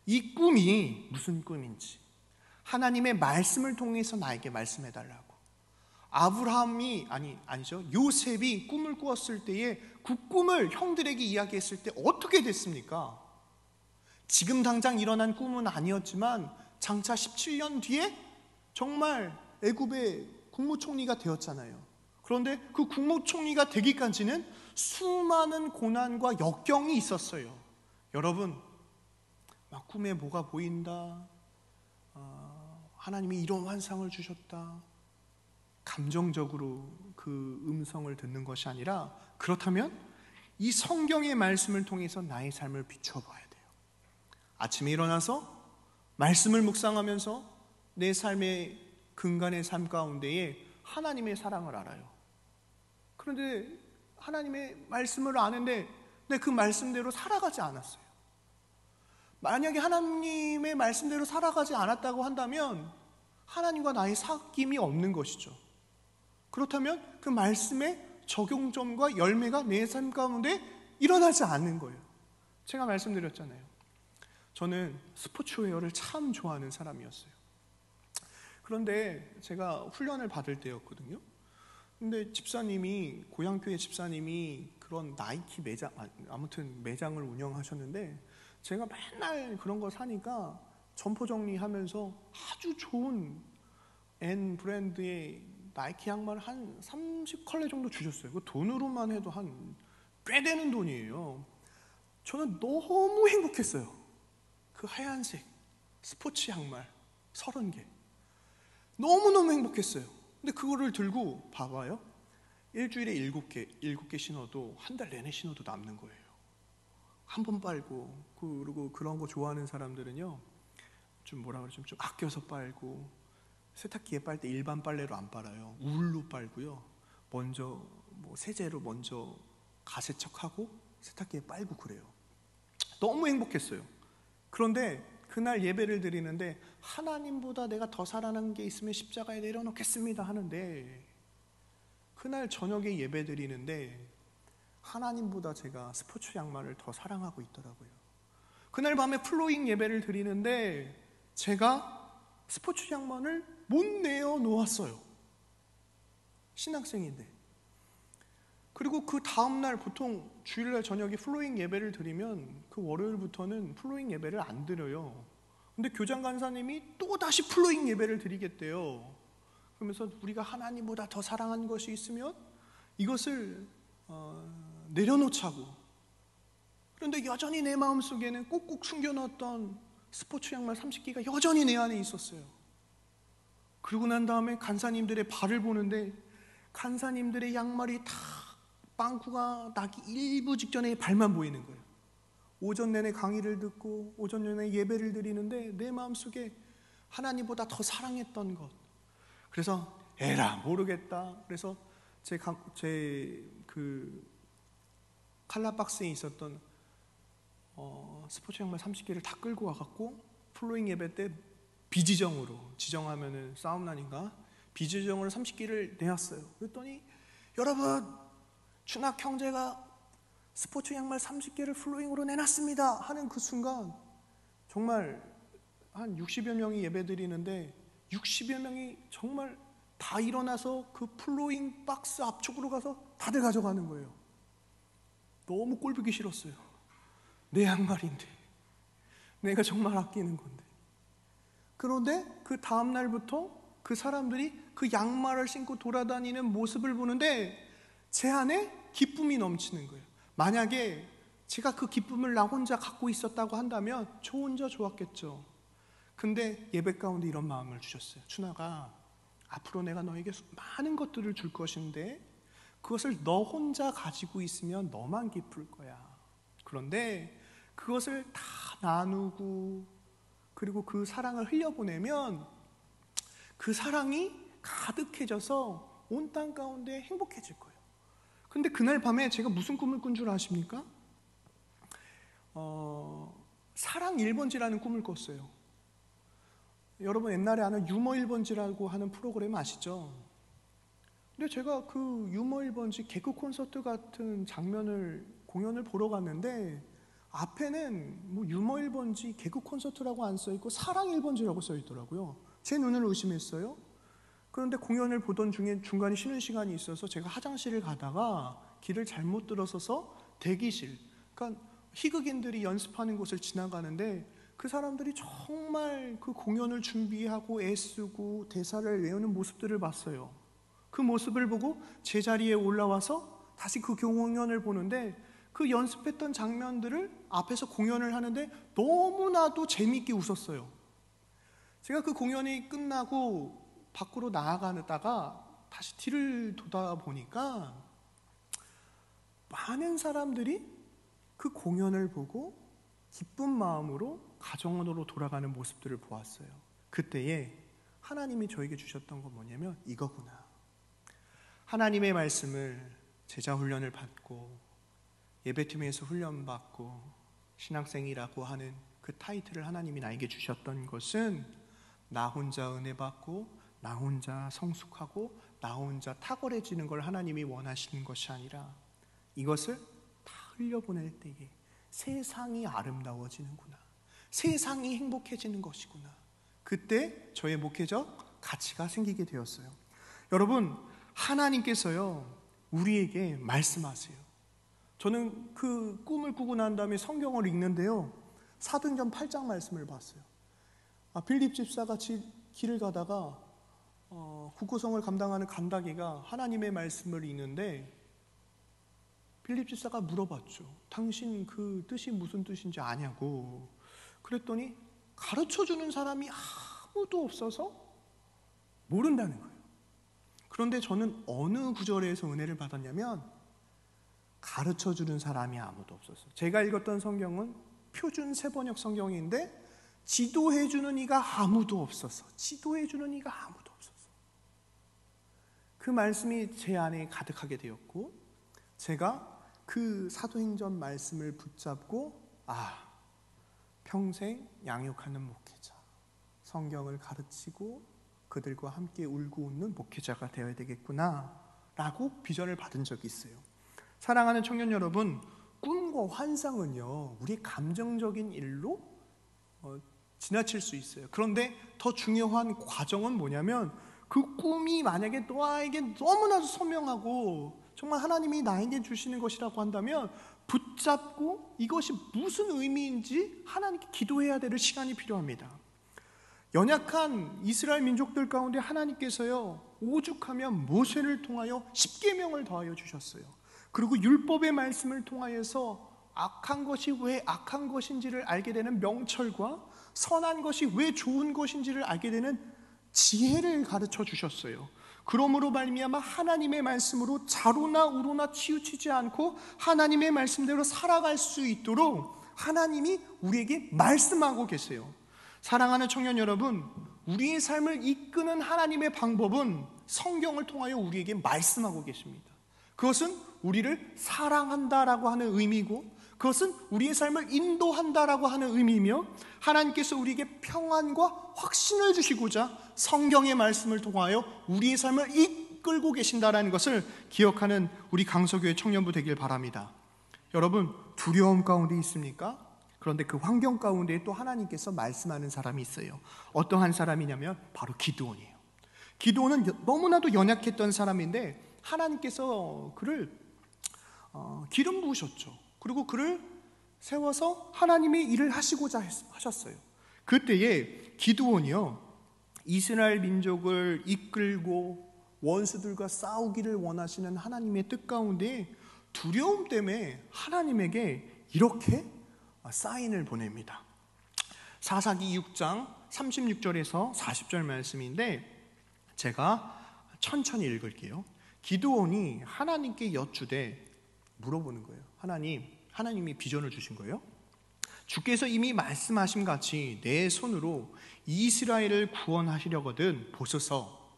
이 꿈이 무슨 꿈인지 하나님의 말씀을 통해서 나에게 말씀해달라고. 요셉이 꿈을 꾸었을 때에 그 꿈을 형들에게 이야기했을 때 어떻게 됐습니까? 지금 당장 일어난 꿈은 아니었지만 장차 17년 뒤에 정말 애굽의 국무총리가 되었잖아요. 그런데 그 국무총리가 되기까지는 수많은 고난과 역경이 있었어요. 여러분, 막 꿈에 뭐가 보인다, 하나님이 이런 환상을 주셨다, 감정적으로 그 음성을 듣는 것이 아니라, 그렇다면 이 성경의 말씀을 통해서 나의 삶을 비추어 봐야 돼요. 아침에 일어나서 말씀을 묵상하면서 내 삶의 근간의 삶 가운데에 하나님의 사랑을 알아요. 그런데 하나님의 말씀을 아는데 그 말씀대로 살아가지 않았어요. 만약에 하나님의 말씀대로 살아가지 않았다고 한다면 하나님과 나의 사귐이 없는 것이죠. 그렇다면 그 말씀의 적용점과 열매가 내 삶 가운데 일어나지 않는 거예요. 제가 말씀드렸잖아요. 저는 스포츠웨어를 참 좋아하는 사람이었어요. 그런데 제가 훈련을 받을 때였거든요. 근데 집사님이, 고향교회 집사님이 그런 나이키 매장을 운영하셨는데, 제가 맨날 그런 거 사니까 점포 정리하면서 아주 좋은 N 브랜드의 나이키 양말 한 30컬레 정도 주셨어요. 그 돈으로만 해도 한 꽤 되는 돈이에요. 저는 너무 행복했어요. 그 하얀색 스포츠 양말 30개. 너무너무 행복했어요. 근데 그거를 들고 봐봐요. 일주일에 7개 신어도 한 달 내내 신어도 남는 거예요. 한 번 빨고. 그리고 그런 거 좋아하는 사람들은요, 좀 뭐라 그러죠? 좀 아껴서 빨고, 세탁기에 빨 때 일반 빨래로 안 빨아요. 울로 빨고요. 먼저 뭐 세제로 먼저 가세척하고 세탁기에 빨고 그래요. 너무 행복했어요. 그런데 그날 예배를 드리는데 하나님보다 내가 더 사랑하는 게 있으면 십자가에 내려놓겠습니다 하는데, 그날 저녁에 예배 드리는데 하나님보다 제가 스포츠 양말을 더 사랑하고 있더라고요. 그날 밤에 플로잉 예배를 드리는데 제가 스포츠 양말을 못 내어놓았어요. 신학생인데. 그리고 그 다음날 보통 주일날 저녁에 플로잉 예배를 드리면 그 월요일부터는 플로잉 예배를 안 드려요. 근데 교장 간사님이 또 다시 플로잉 예배를 드리겠대요. 그러면서 우리가 하나님보다 더 사랑하는 것이 있으면 이것을 내려놓자고. 그런데 여전히 내 마음속에는 꼭꼭 숨겨놨던 스포츠 양말 30개가 여전히 내 안에 있었어요. 그러고 난 다음에 간사님들의 발을 보는데 간사님들의 양말이 다 빵꾸가 나기 일부 직전에 발만 보이는 거예요. 오전 내내 강의를 듣고 오전 내내 예배를 드리는데 내 마음속에 하나님보다 더 사랑했던 것. 그래서 에라 모르겠다. 그래서 제 그 칼라박스에 있었던 스포츠 양말 30개를 다 끌고 와갖고 플로잉 예배 때 비지정으로, 지정하면은 싸움 나니까 비지정으로 30개를 내었어요. 그랬더니 여러분 준학 형제가 스포츠 양말 30개를 플로잉으로 내놨습니다 하는 그 순간 정말 한 60여 명이 예배 드리는데 60여 명이 정말 다 일어나서 그 플로잉 박스 앞쪽으로 가서 다들 가져가는 거예요. 너무 꼴보기 싫었어요. 내 양말인데, 내가 정말 아끼는 건데. 그런데 그 다음 날부터 그 사람들이 그 양말을 신고 돌아다니는 모습을 보는데 제 안에 기쁨이 넘치는 거예요. 만약에 제가 그 기쁨을 나 혼자 갖고 있었다고 한다면 저 혼자 좋았겠죠. 근데 예배 가운데 이런 마음을 주셨어요. 춘아가 앞으로 내가 너에게 많은 것들을 줄 것인데 그것을 너 혼자 가지고 있으면 너만 기쁠 거야. 그런데 그것을 다 나누고 그리고 그 사랑을 흘려보내면 그 사랑이 가득해져서 온 땅 가운데 행복해질 거예요. 근데 그날 밤에 제가 무슨 꿈을 꾼 줄 아십니까? 사랑 1번지라는 꿈을 꿨어요. 여러분 옛날에 아는 유머 1번지라고 하는 프로그램 아시죠? 근데 제가 그 유머 1번지 개그 콘서트 같은 공연을 보러 갔는데 앞에는 뭐 유머 1번지 개그 콘서트라고 안 써있고 사랑 1번지라고 써있더라고요. 제 눈을 의심했어요. 그런데 공연을 보던 중에 중간에 쉬는 시간이 있어서 제가 화장실을 가다가 길을 잘못 들어서서 대기실, 그러니까 희극인들이 연습하는 곳을 지나가는데 그 사람들이 정말 그 공연을 준비하고 애쓰고 대사를 외우는 모습들을 봤어요. 그 모습을 보고 제 자리에 올라와서 다시 그 공연을 보는데 그 연습했던 장면들을 앞에서 공연을 하는데 너무나도 재미있게 웃었어요. 제가 그 공연이 끝나고 밖으로 나아가다가 다시 뒤를 돌아보니까 많은 사람들이 그 공연을 보고 기쁜 마음으로 가정으로 돌아가는 모습들을 보았어요. 그때에 하나님이 저에게 주셨던 건 뭐냐면 이거구나. 하나님의 말씀을 제자 훈련을 받고 예배팀에서 훈련받고 신학생이라고 하는 그 타이틀을 하나님이 나에게 주셨던 것은 나 혼자 은혜 받고 나 혼자 성숙하고 나 혼자 탁월해지는 걸 하나님이 원하시는 것이 아니라 이것을 다 흘려보낼 때에 세상이 아름다워지는구나. 세상이 행복해지는 것이구나. 그때 저의 목회적 가치가 생기게 되었어요. 여러분, 하나님께서요 우리에게 말씀하세요. 저는 그 꿈을 꾸고 난 다음에 성경을 읽는데요 사도행전 8장 말씀을 봤어요. 빌립 집사가 길을 가다가 국고성을 감당하는 간다기가 하나님의 말씀을 읽는데 빌립 집사가 물어봤죠. 당신 그 뜻이 무슨 뜻인지 아냐고. 그랬더니 가르쳐주는 사람이 아무도 없어서 모른다는 거예요. 그런데 저는 어느 구절에서 은혜를 받았냐면 가르쳐주는 사람이 아무도 없었어요. 제가 읽었던 성경은 표준 세번역 성경인데 지도해 주는 이가 아무도 없어서, 지도해 주는 이가 아무도 없어서. 그 말씀이 제 안에 가득하게 되었고, 제가 그 사도행전 말씀을 붙잡고 평생 양육하는 목회자, 성경을 가르치고 그들과 함께 울고 웃는 목회자가 되어야 되겠구나 라고 비전을 받은 적이 있어요. 사랑하는 청년 여러분, 꿈과 환상은요, 우리 감정적인 일로 지나칠 수 있어요. 그런데 더 중요한 과정은 뭐냐면, 그 꿈이 만약에 너에게 너무나도 선명하고 정말 하나님이 나에게 주시는 것이라고 한다면 붙잡고 이것이 무슨 의미인지 하나님께 기도해야 될 시간이 필요합니다. 연약한 이스라엘 민족들 가운데 하나님께서요, 오죽하면 모세를 통하여 십계명을 더하여 주셨어요. 그리고 율법의 말씀을 통하여서 악한 것이 왜 악한 것인지를 알게 되는 명철과 선한 것이 왜 좋은 것인지를 알게 되는 지혜를 가르쳐 주셨어요. 그러므로 말미암아 하나님의 말씀으로 자로나 우로나 치우치지 않고 하나님의 말씀대로 살아갈 수 있도록 하나님이 우리에게 말씀하고 계세요. 사랑하는 청년 여러분, 우리의 삶을 이끄는 하나님의 방법은 성경을 통하여 우리에게 말씀하고 계십니다. 그것은 우리를 사랑한다라고 하는 의미고, 그것은 우리의 삶을 인도한다라고 하는 의미이며, 하나님께서 우리에게 평안과 확신을 주시고자 성경의 말씀을 통하여 우리의 삶을 이끌고 계신다라는 것을 기억하는 우리 강서교회 청년부 되길 바랍니다. 여러분, 두려움 가운데 있습니까? 그런데 그 환경 가운데 또 하나님께서 말씀하는 사람이 있어요. 어떠한 사람이냐면 바로 기드온이에요. 기드온은 너무나도 연약했던 사람인데 하나님께서 그를 기름 부으셨죠. 그리고 그를 세워서 하나님의 일을 하시고자 하셨어요. 그때에 기드온이요, 이스라엘 민족을 이끌고 원수들과 싸우기를 원하시는 하나님의 뜻 가운데 두려움 때문에 하나님에게 이렇게 사인을 보냅니다. 사사기 6장 36절에서 40절 말씀인데 제가 천천히 읽을게요. 기드온이 하나님께 여쭈되 물어보는 거예요. 하나님이 비전을 주신 거예요. 주께서 이미 말씀하신 같이 내 손으로 이스라엘을 구원하시려거든 보소서.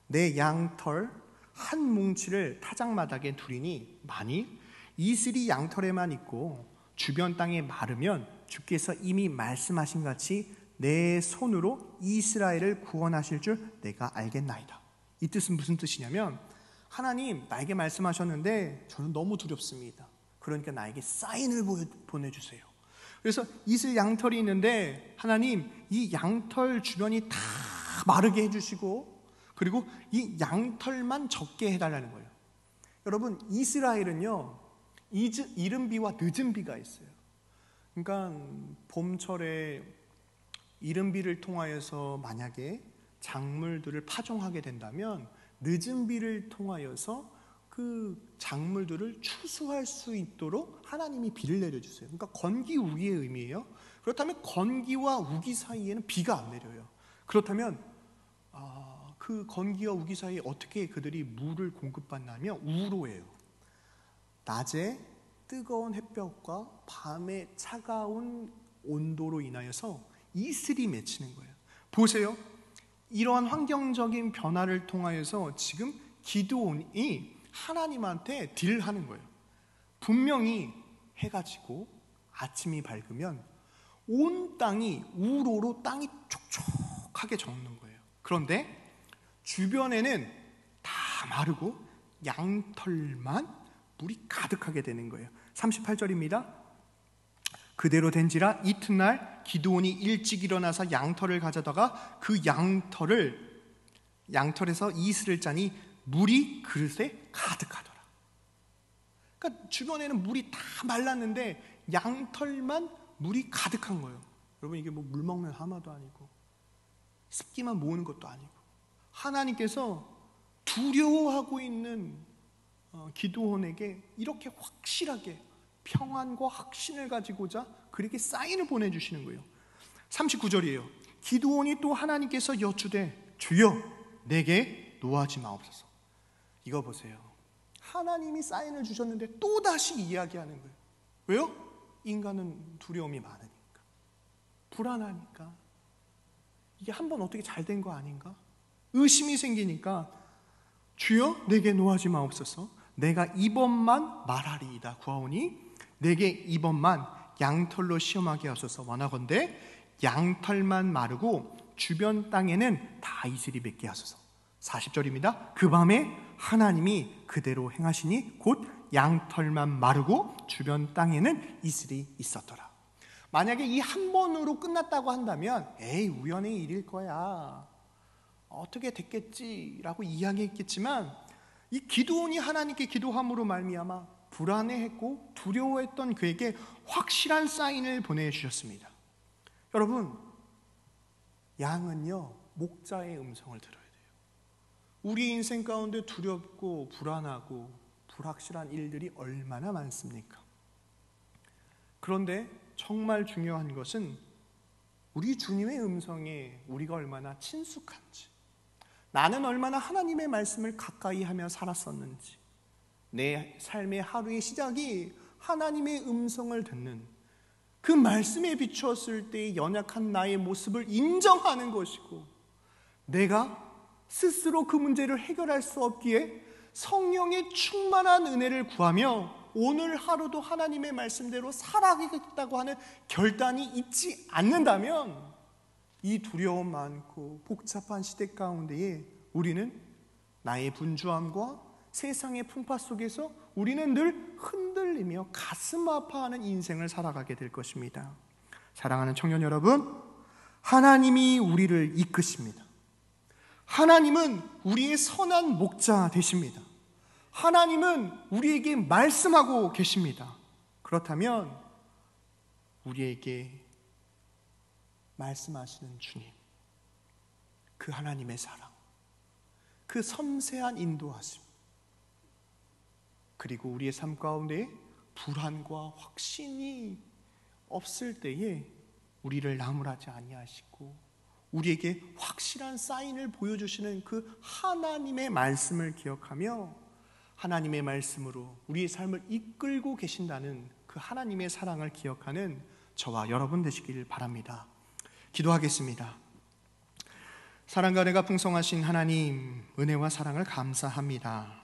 내 양털 한 뭉치를 타작마당에 두리니 만일 이슬이 양털에만 있고 주변 땅에 마르면 주께서 이미 말씀하신 같이 내 손으로 이스라엘을 구원하실 줄 내가 알겠나이다. 이 뜻은 무슨 뜻이냐면, 하나님 나에게 말씀하셨는데 저는 너무 두렵습니다. 그러니까 나에게 사인을 보내주세요. 그래서 이슬 양털이 있는데 하나님 이 양털 주변이 다 마르게 해주시고, 그리고 이 양털만 적게 해달라는 거예요. 여러분, 이스라엘은요, 이른 비와 늦은 비가 있어요. 그러니까 봄철에 이른 비를 통하여서 만약에 작물들을 파종하게 된다면 늦은 비를 통하여서 그 작물들을 추수할 수 있도록 하나님이 비를 내려주세요. 그러니까 건기 우기의 의미예요. 그렇다면 건기와 우기 사이에는 비가 안 내려요. 그렇다면 그 건기와 우기 사이에 어떻게 그들이 물을 공급받냐면 우로예요. 낮에 뜨거운 햇볕과 밤에 차가운 온도로 인하여서 이슬이 맺히는 거예요. 보세요. 이러한 환경적인 변화를 통하여서 지금 기드온이 하나님한테 딜하는 거예요. 분명히 해가 지고 아침이 밝으면 온 땅이 우로로 땅이 촉촉하게 젖는 거예요. 그런데 주변에는 다 마르고 양털만 물이 가득하게 되는 거예요. 38절입니다. 그대로 된지라 이튿날 기드온이 일찍 일어나서 양털을 가져다가 그 양털에서 이슬을 짜니 물이 그릇에 가득하더라. 그러니까 주변에는 물이 다 말랐는데 양털만 물이 가득한 거예요. 여러분, 이게 뭐 물 먹는 하마도 아니고 습기만 모으는 것도 아니고, 하나님께서 두려워하고 있는 기드온에게 이렇게 확실하게 평안과 확신을 가지고자 그에게 사인을 보내주시는 거예요. 39절이에요. 기드온이 또 하나님께서 여쭈되 주여 내게 노하지 마옵소서. 이거 보세요. 하나님이 사인을 주셨는데 또다시 이야기하는 거예요. 왜요? 인간은 두려움이 많으니까, 불안하니까, 이게 한번 어떻게 잘 된 거 아닌가? 의심이 생기니까 주여 내게 노하지 마옵소서. 내가 이번만 말하리이다 구하오니 내게 이번만 양털로 시험하게 하소서. 원하건대 양털만 마르고 주변 땅에는 다 이슬이 맺게 하소서. 40절입니다. 그 밤에 하나님이 그대로 행하시니 곧 양털만 마르고 주변 땅에는 이슬이 있었더라. 만약에 이 한 번으로 끝났다고 한다면 에이 우연의 일일 거야, 어떻게 됐겠지라고 이야기했겠지만, 이 기드온이 하나님께 기도함으로 말미암아 불안해했고 두려워했던 그에게 확실한 사인을 보내주셨습니다. 여러분, 양은요 목자의 음성을 들어야 돼요. 우리 인생 가운데 두렵고 불안하고 불확실한 일들이 얼마나 많습니까? 그런데 정말 중요한 것은 우리 주님의 음성에 우리가 얼마나 친숙한지, 나는 얼마나 하나님의 말씀을 가까이 하며 살았었는지, 내 삶의 하루의 시작이 하나님의 음성을 듣는 그 말씀에 비추었을 때의 연약한 나의 모습을 인정하는 것이고, 내가 스스로 그 문제를 해결할 수 없기에 성령의 충만한 은혜를 구하며 오늘 하루도 하나님의 말씀대로 살아가겠다고 하는 결단이 있지 않는다면, 이 두려움 많고 복잡한 시대 가운데에 우리는 나의 분주함과 세상의 풍파 속에서 우리는 늘 흔들리며 가슴 아파하는 인생을 살아가게 될 것입니다. 사랑하는 청년 여러분, 하나님이 우리를 이끄십니다. 하나님은 우리의 선한 목자 되십니다. 하나님은 우리에게 말씀하고 계십니다. 그렇다면 우리에게 말씀하시는 주님, 그 하나님의 사랑, 그 섬세한 인도하심, 그리고 우리의 삶 가운데 불안과 확신이 없을 때에 우리를 나무라지 아니하시고 우리에게 확실한 사인을 보여주시는 그 하나님의 말씀을 기억하며 하나님의 말씀으로 우리의 삶을 이끌고 계신다는 그 하나님의 사랑을 기억하는 저와 여러분 되시길 바랍니다. 기도하겠습니다. 사랑과 은혜가 풍성하신 하나님, 은혜와 사랑을 감사합니다.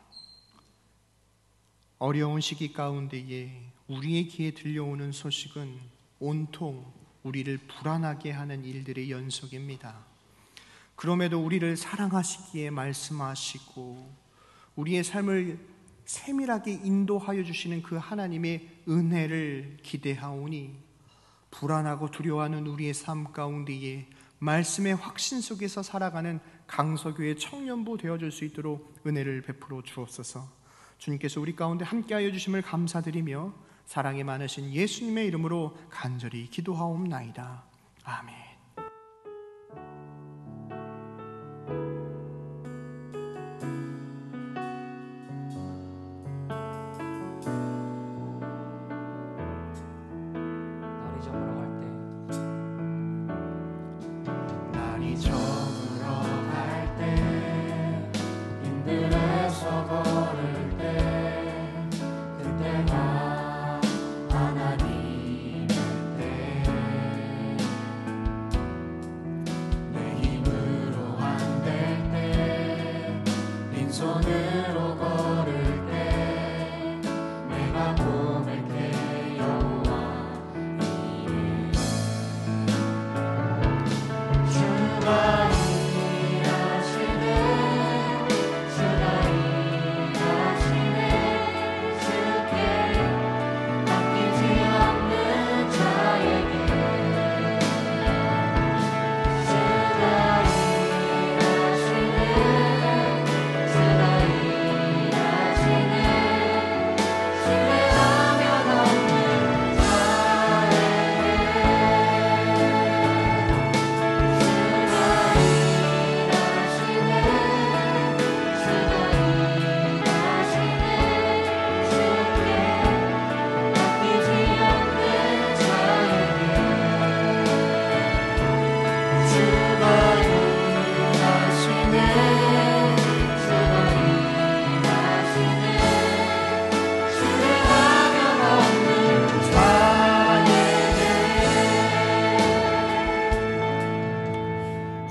어려운 시기 가운데에 우리의 귀에 들려오는 소식은 온통 우리를 불안하게 하는 일들의 연속입니다. 그럼에도 우리를 사랑하시기에 말씀하시고 우리의 삶을 세밀하게 인도하여 주시는 그 하나님의 은혜를 기대하오니 불안하고 두려워하는 우리의 삶 가운데에 말씀의 확신 속에서 살아가는 강서교회 청년부 되어줄 수 있도록 은혜를 베풀어 주옵소서. 주님께서 우리 가운데 함께하여 주심을 감사드리며 사랑이 많으신 예수님의 이름으로 간절히 기도하옵나이다. 아멘.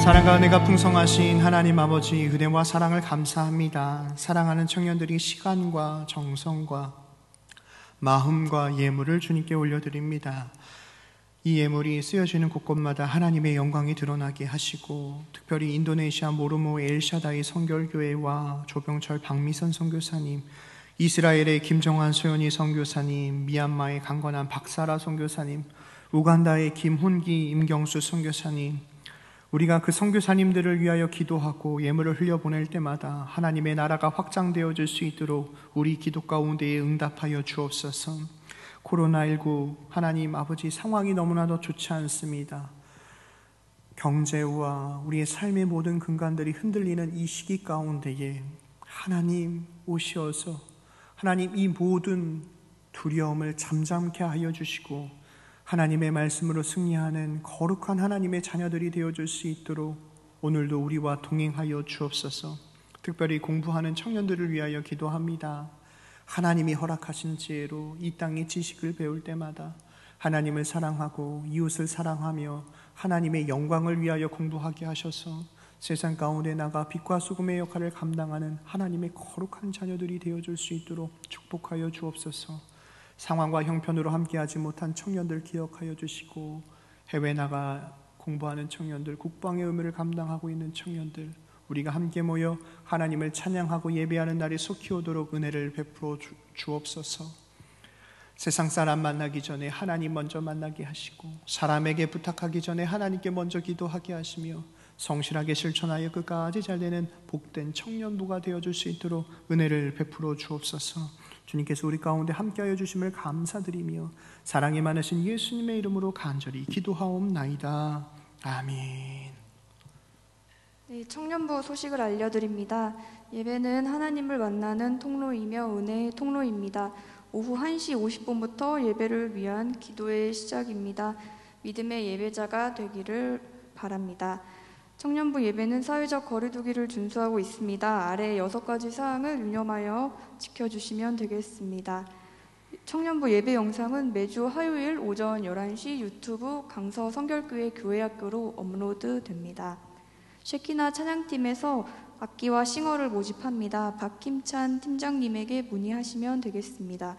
사랑과 은혜가 풍성하신 하나님 아버지, 은혜와 사랑을 감사합니다. 사랑하는 청년들이 시간과 정성과 마음과 예물을 주님께 올려드립니다. 이 예물이 쓰여지는 곳곳마다 하나님의 영광이 드러나게 하시고, 특별히 인도네시아 모르모 엘샤다이 성결교회와 조병철 박미선 선교사님, 이스라엘의 김정환 소연이 선교사님, 미얀마의 강건한 박사라 선교사님, 우간다의 김훈기 임경수 선교사님, 우리가 그 선교사님들을 위하여 기도하고 예물을 흘려보낼 때마다 하나님의 나라가 확장되어질 수 있도록 우리 기도 가운데에 응답하여 주옵소서. 코로나19 하나님 아버지, 상황이 너무나도 좋지 않습니다. 경제와 우리의 삶의 모든 근간들이 흔들리는 이 시기 가운데에 하나님 오시어서 하나님 이 모든 두려움을 잠잠케 하여 주시고 하나님의 말씀으로 승리하는 거룩한 하나님의 자녀들이 되어줄 수 있도록 오늘도 우리와 동행하여 주옵소서. 특별히 공부하는 청년들을 위하여 기도합니다. 하나님이 허락하신 지혜로 이 땅의 지식을 배울 때마다 하나님을 사랑하고 이웃을 사랑하며 하나님의 영광을 위하여 공부하게 하셔서 세상 가운데 나가 빛과 소금의 역할을 감당하는 하나님의 거룩한 자녀들이 되어줄 수 있도록 축복하여 주옵소서. 상황과 형편으로 함께하지 못한 청년들 기억하여 주시고, 해외 나가 공부하는 청년들, 국방의 의무를 감당하고 있는 청년들, 우리가 함께 모여 하나님을 찬양하고 예배하는 날이 속히 오도록 은혜를 베풀어 주옵소서. 세상 사람 만나기 전에 하나님 먼저 만나게 하시고, 사람에게 부탁하기 전에 하나님께 먼저 기도하게 하시며, 성실하게 실천하여 끝까지 잘되는 복된 청년부가 되어줄 수 있도록 은혜를 베풀어 주옵소서. 주님께서 우리 가운데 함께하여 주심을 감사드리며 사랑이 많으신 예수님의 이름으로 간절히 기도하옵나이다. 아멘. 네, 청년부 소식을 알려드립니다. 예배는 하나님을 만나는 통로이며 은혜의 통로입니다. 오후 1시 50분부터 예배를 위한 기도의 시작입니다. 믿음의 예배자가 되기를 바랍니다. 청년부 예배는 사회적 거리두기를 준수하고 있습니다. 아래 6가지 사항을 유념하여 지켜주시면 되겠습니다. 청년부 예배 영상은 매주 화요일 오전 11시 유튜브 강서 성결교회 교회학교로 업로드됩니다. 쉐키나 찬양팀에서 악기와 싱어를 모집합니다. 박힘찬 팀장님에게 문의하시면 되겠습니다.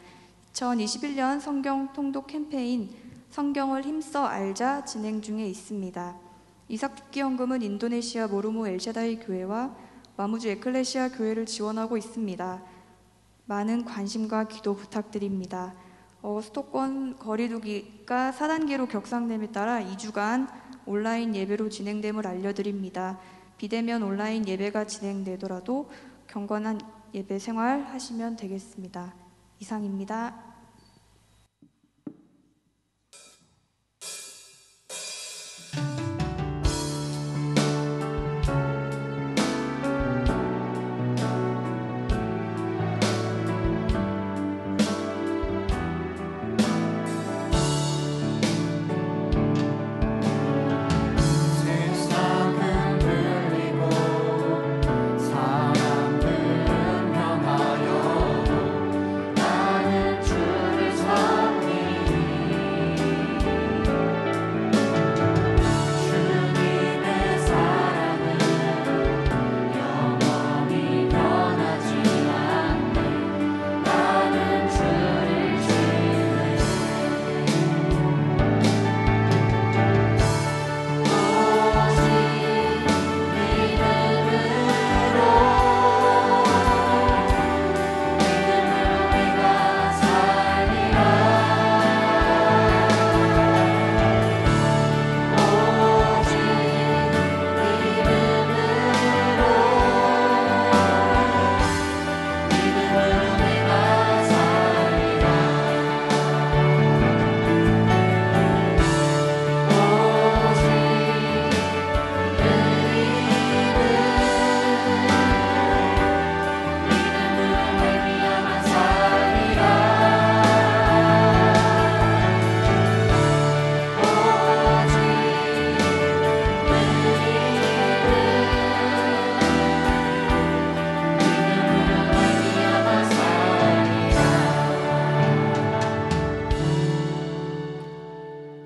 2021년 성경 통독 캠페인 성경을 힘써 알자 진행 중에 있습니다. 이삭죽기헌금은 인도네시아 모르모 엘샤다이 교회와 마무주 에클레시아 교회를 지원하고 있습니다. 많은 관심과 기도 부탁드립니다. 수도권 거리두기가 4단계로 격상됨에 따라 2주간 온라인 예배로 진행됨을 알려드립니다. 비대면 온라인 예배가 진행되더라도 경건한 예배 생활 하시면 되겠습니다. 이상입니다.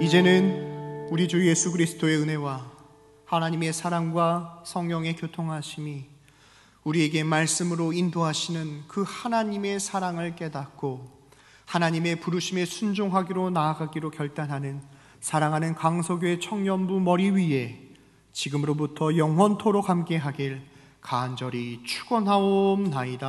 이제는 우리 주 예수 그리스도의 은혜와 하나님의 사랑과 성령의 교통하심이 우리에게 말씀으로 인도하시는 그 하나님의 사랑을 깨닫고 하나님의 부르심에 순종하기로 나아가기로 결단하는 사랑하는 강서교회 청년부 머리 위에 지금으로부터 영원토록 함께하길 간절히 축원하옵나이다.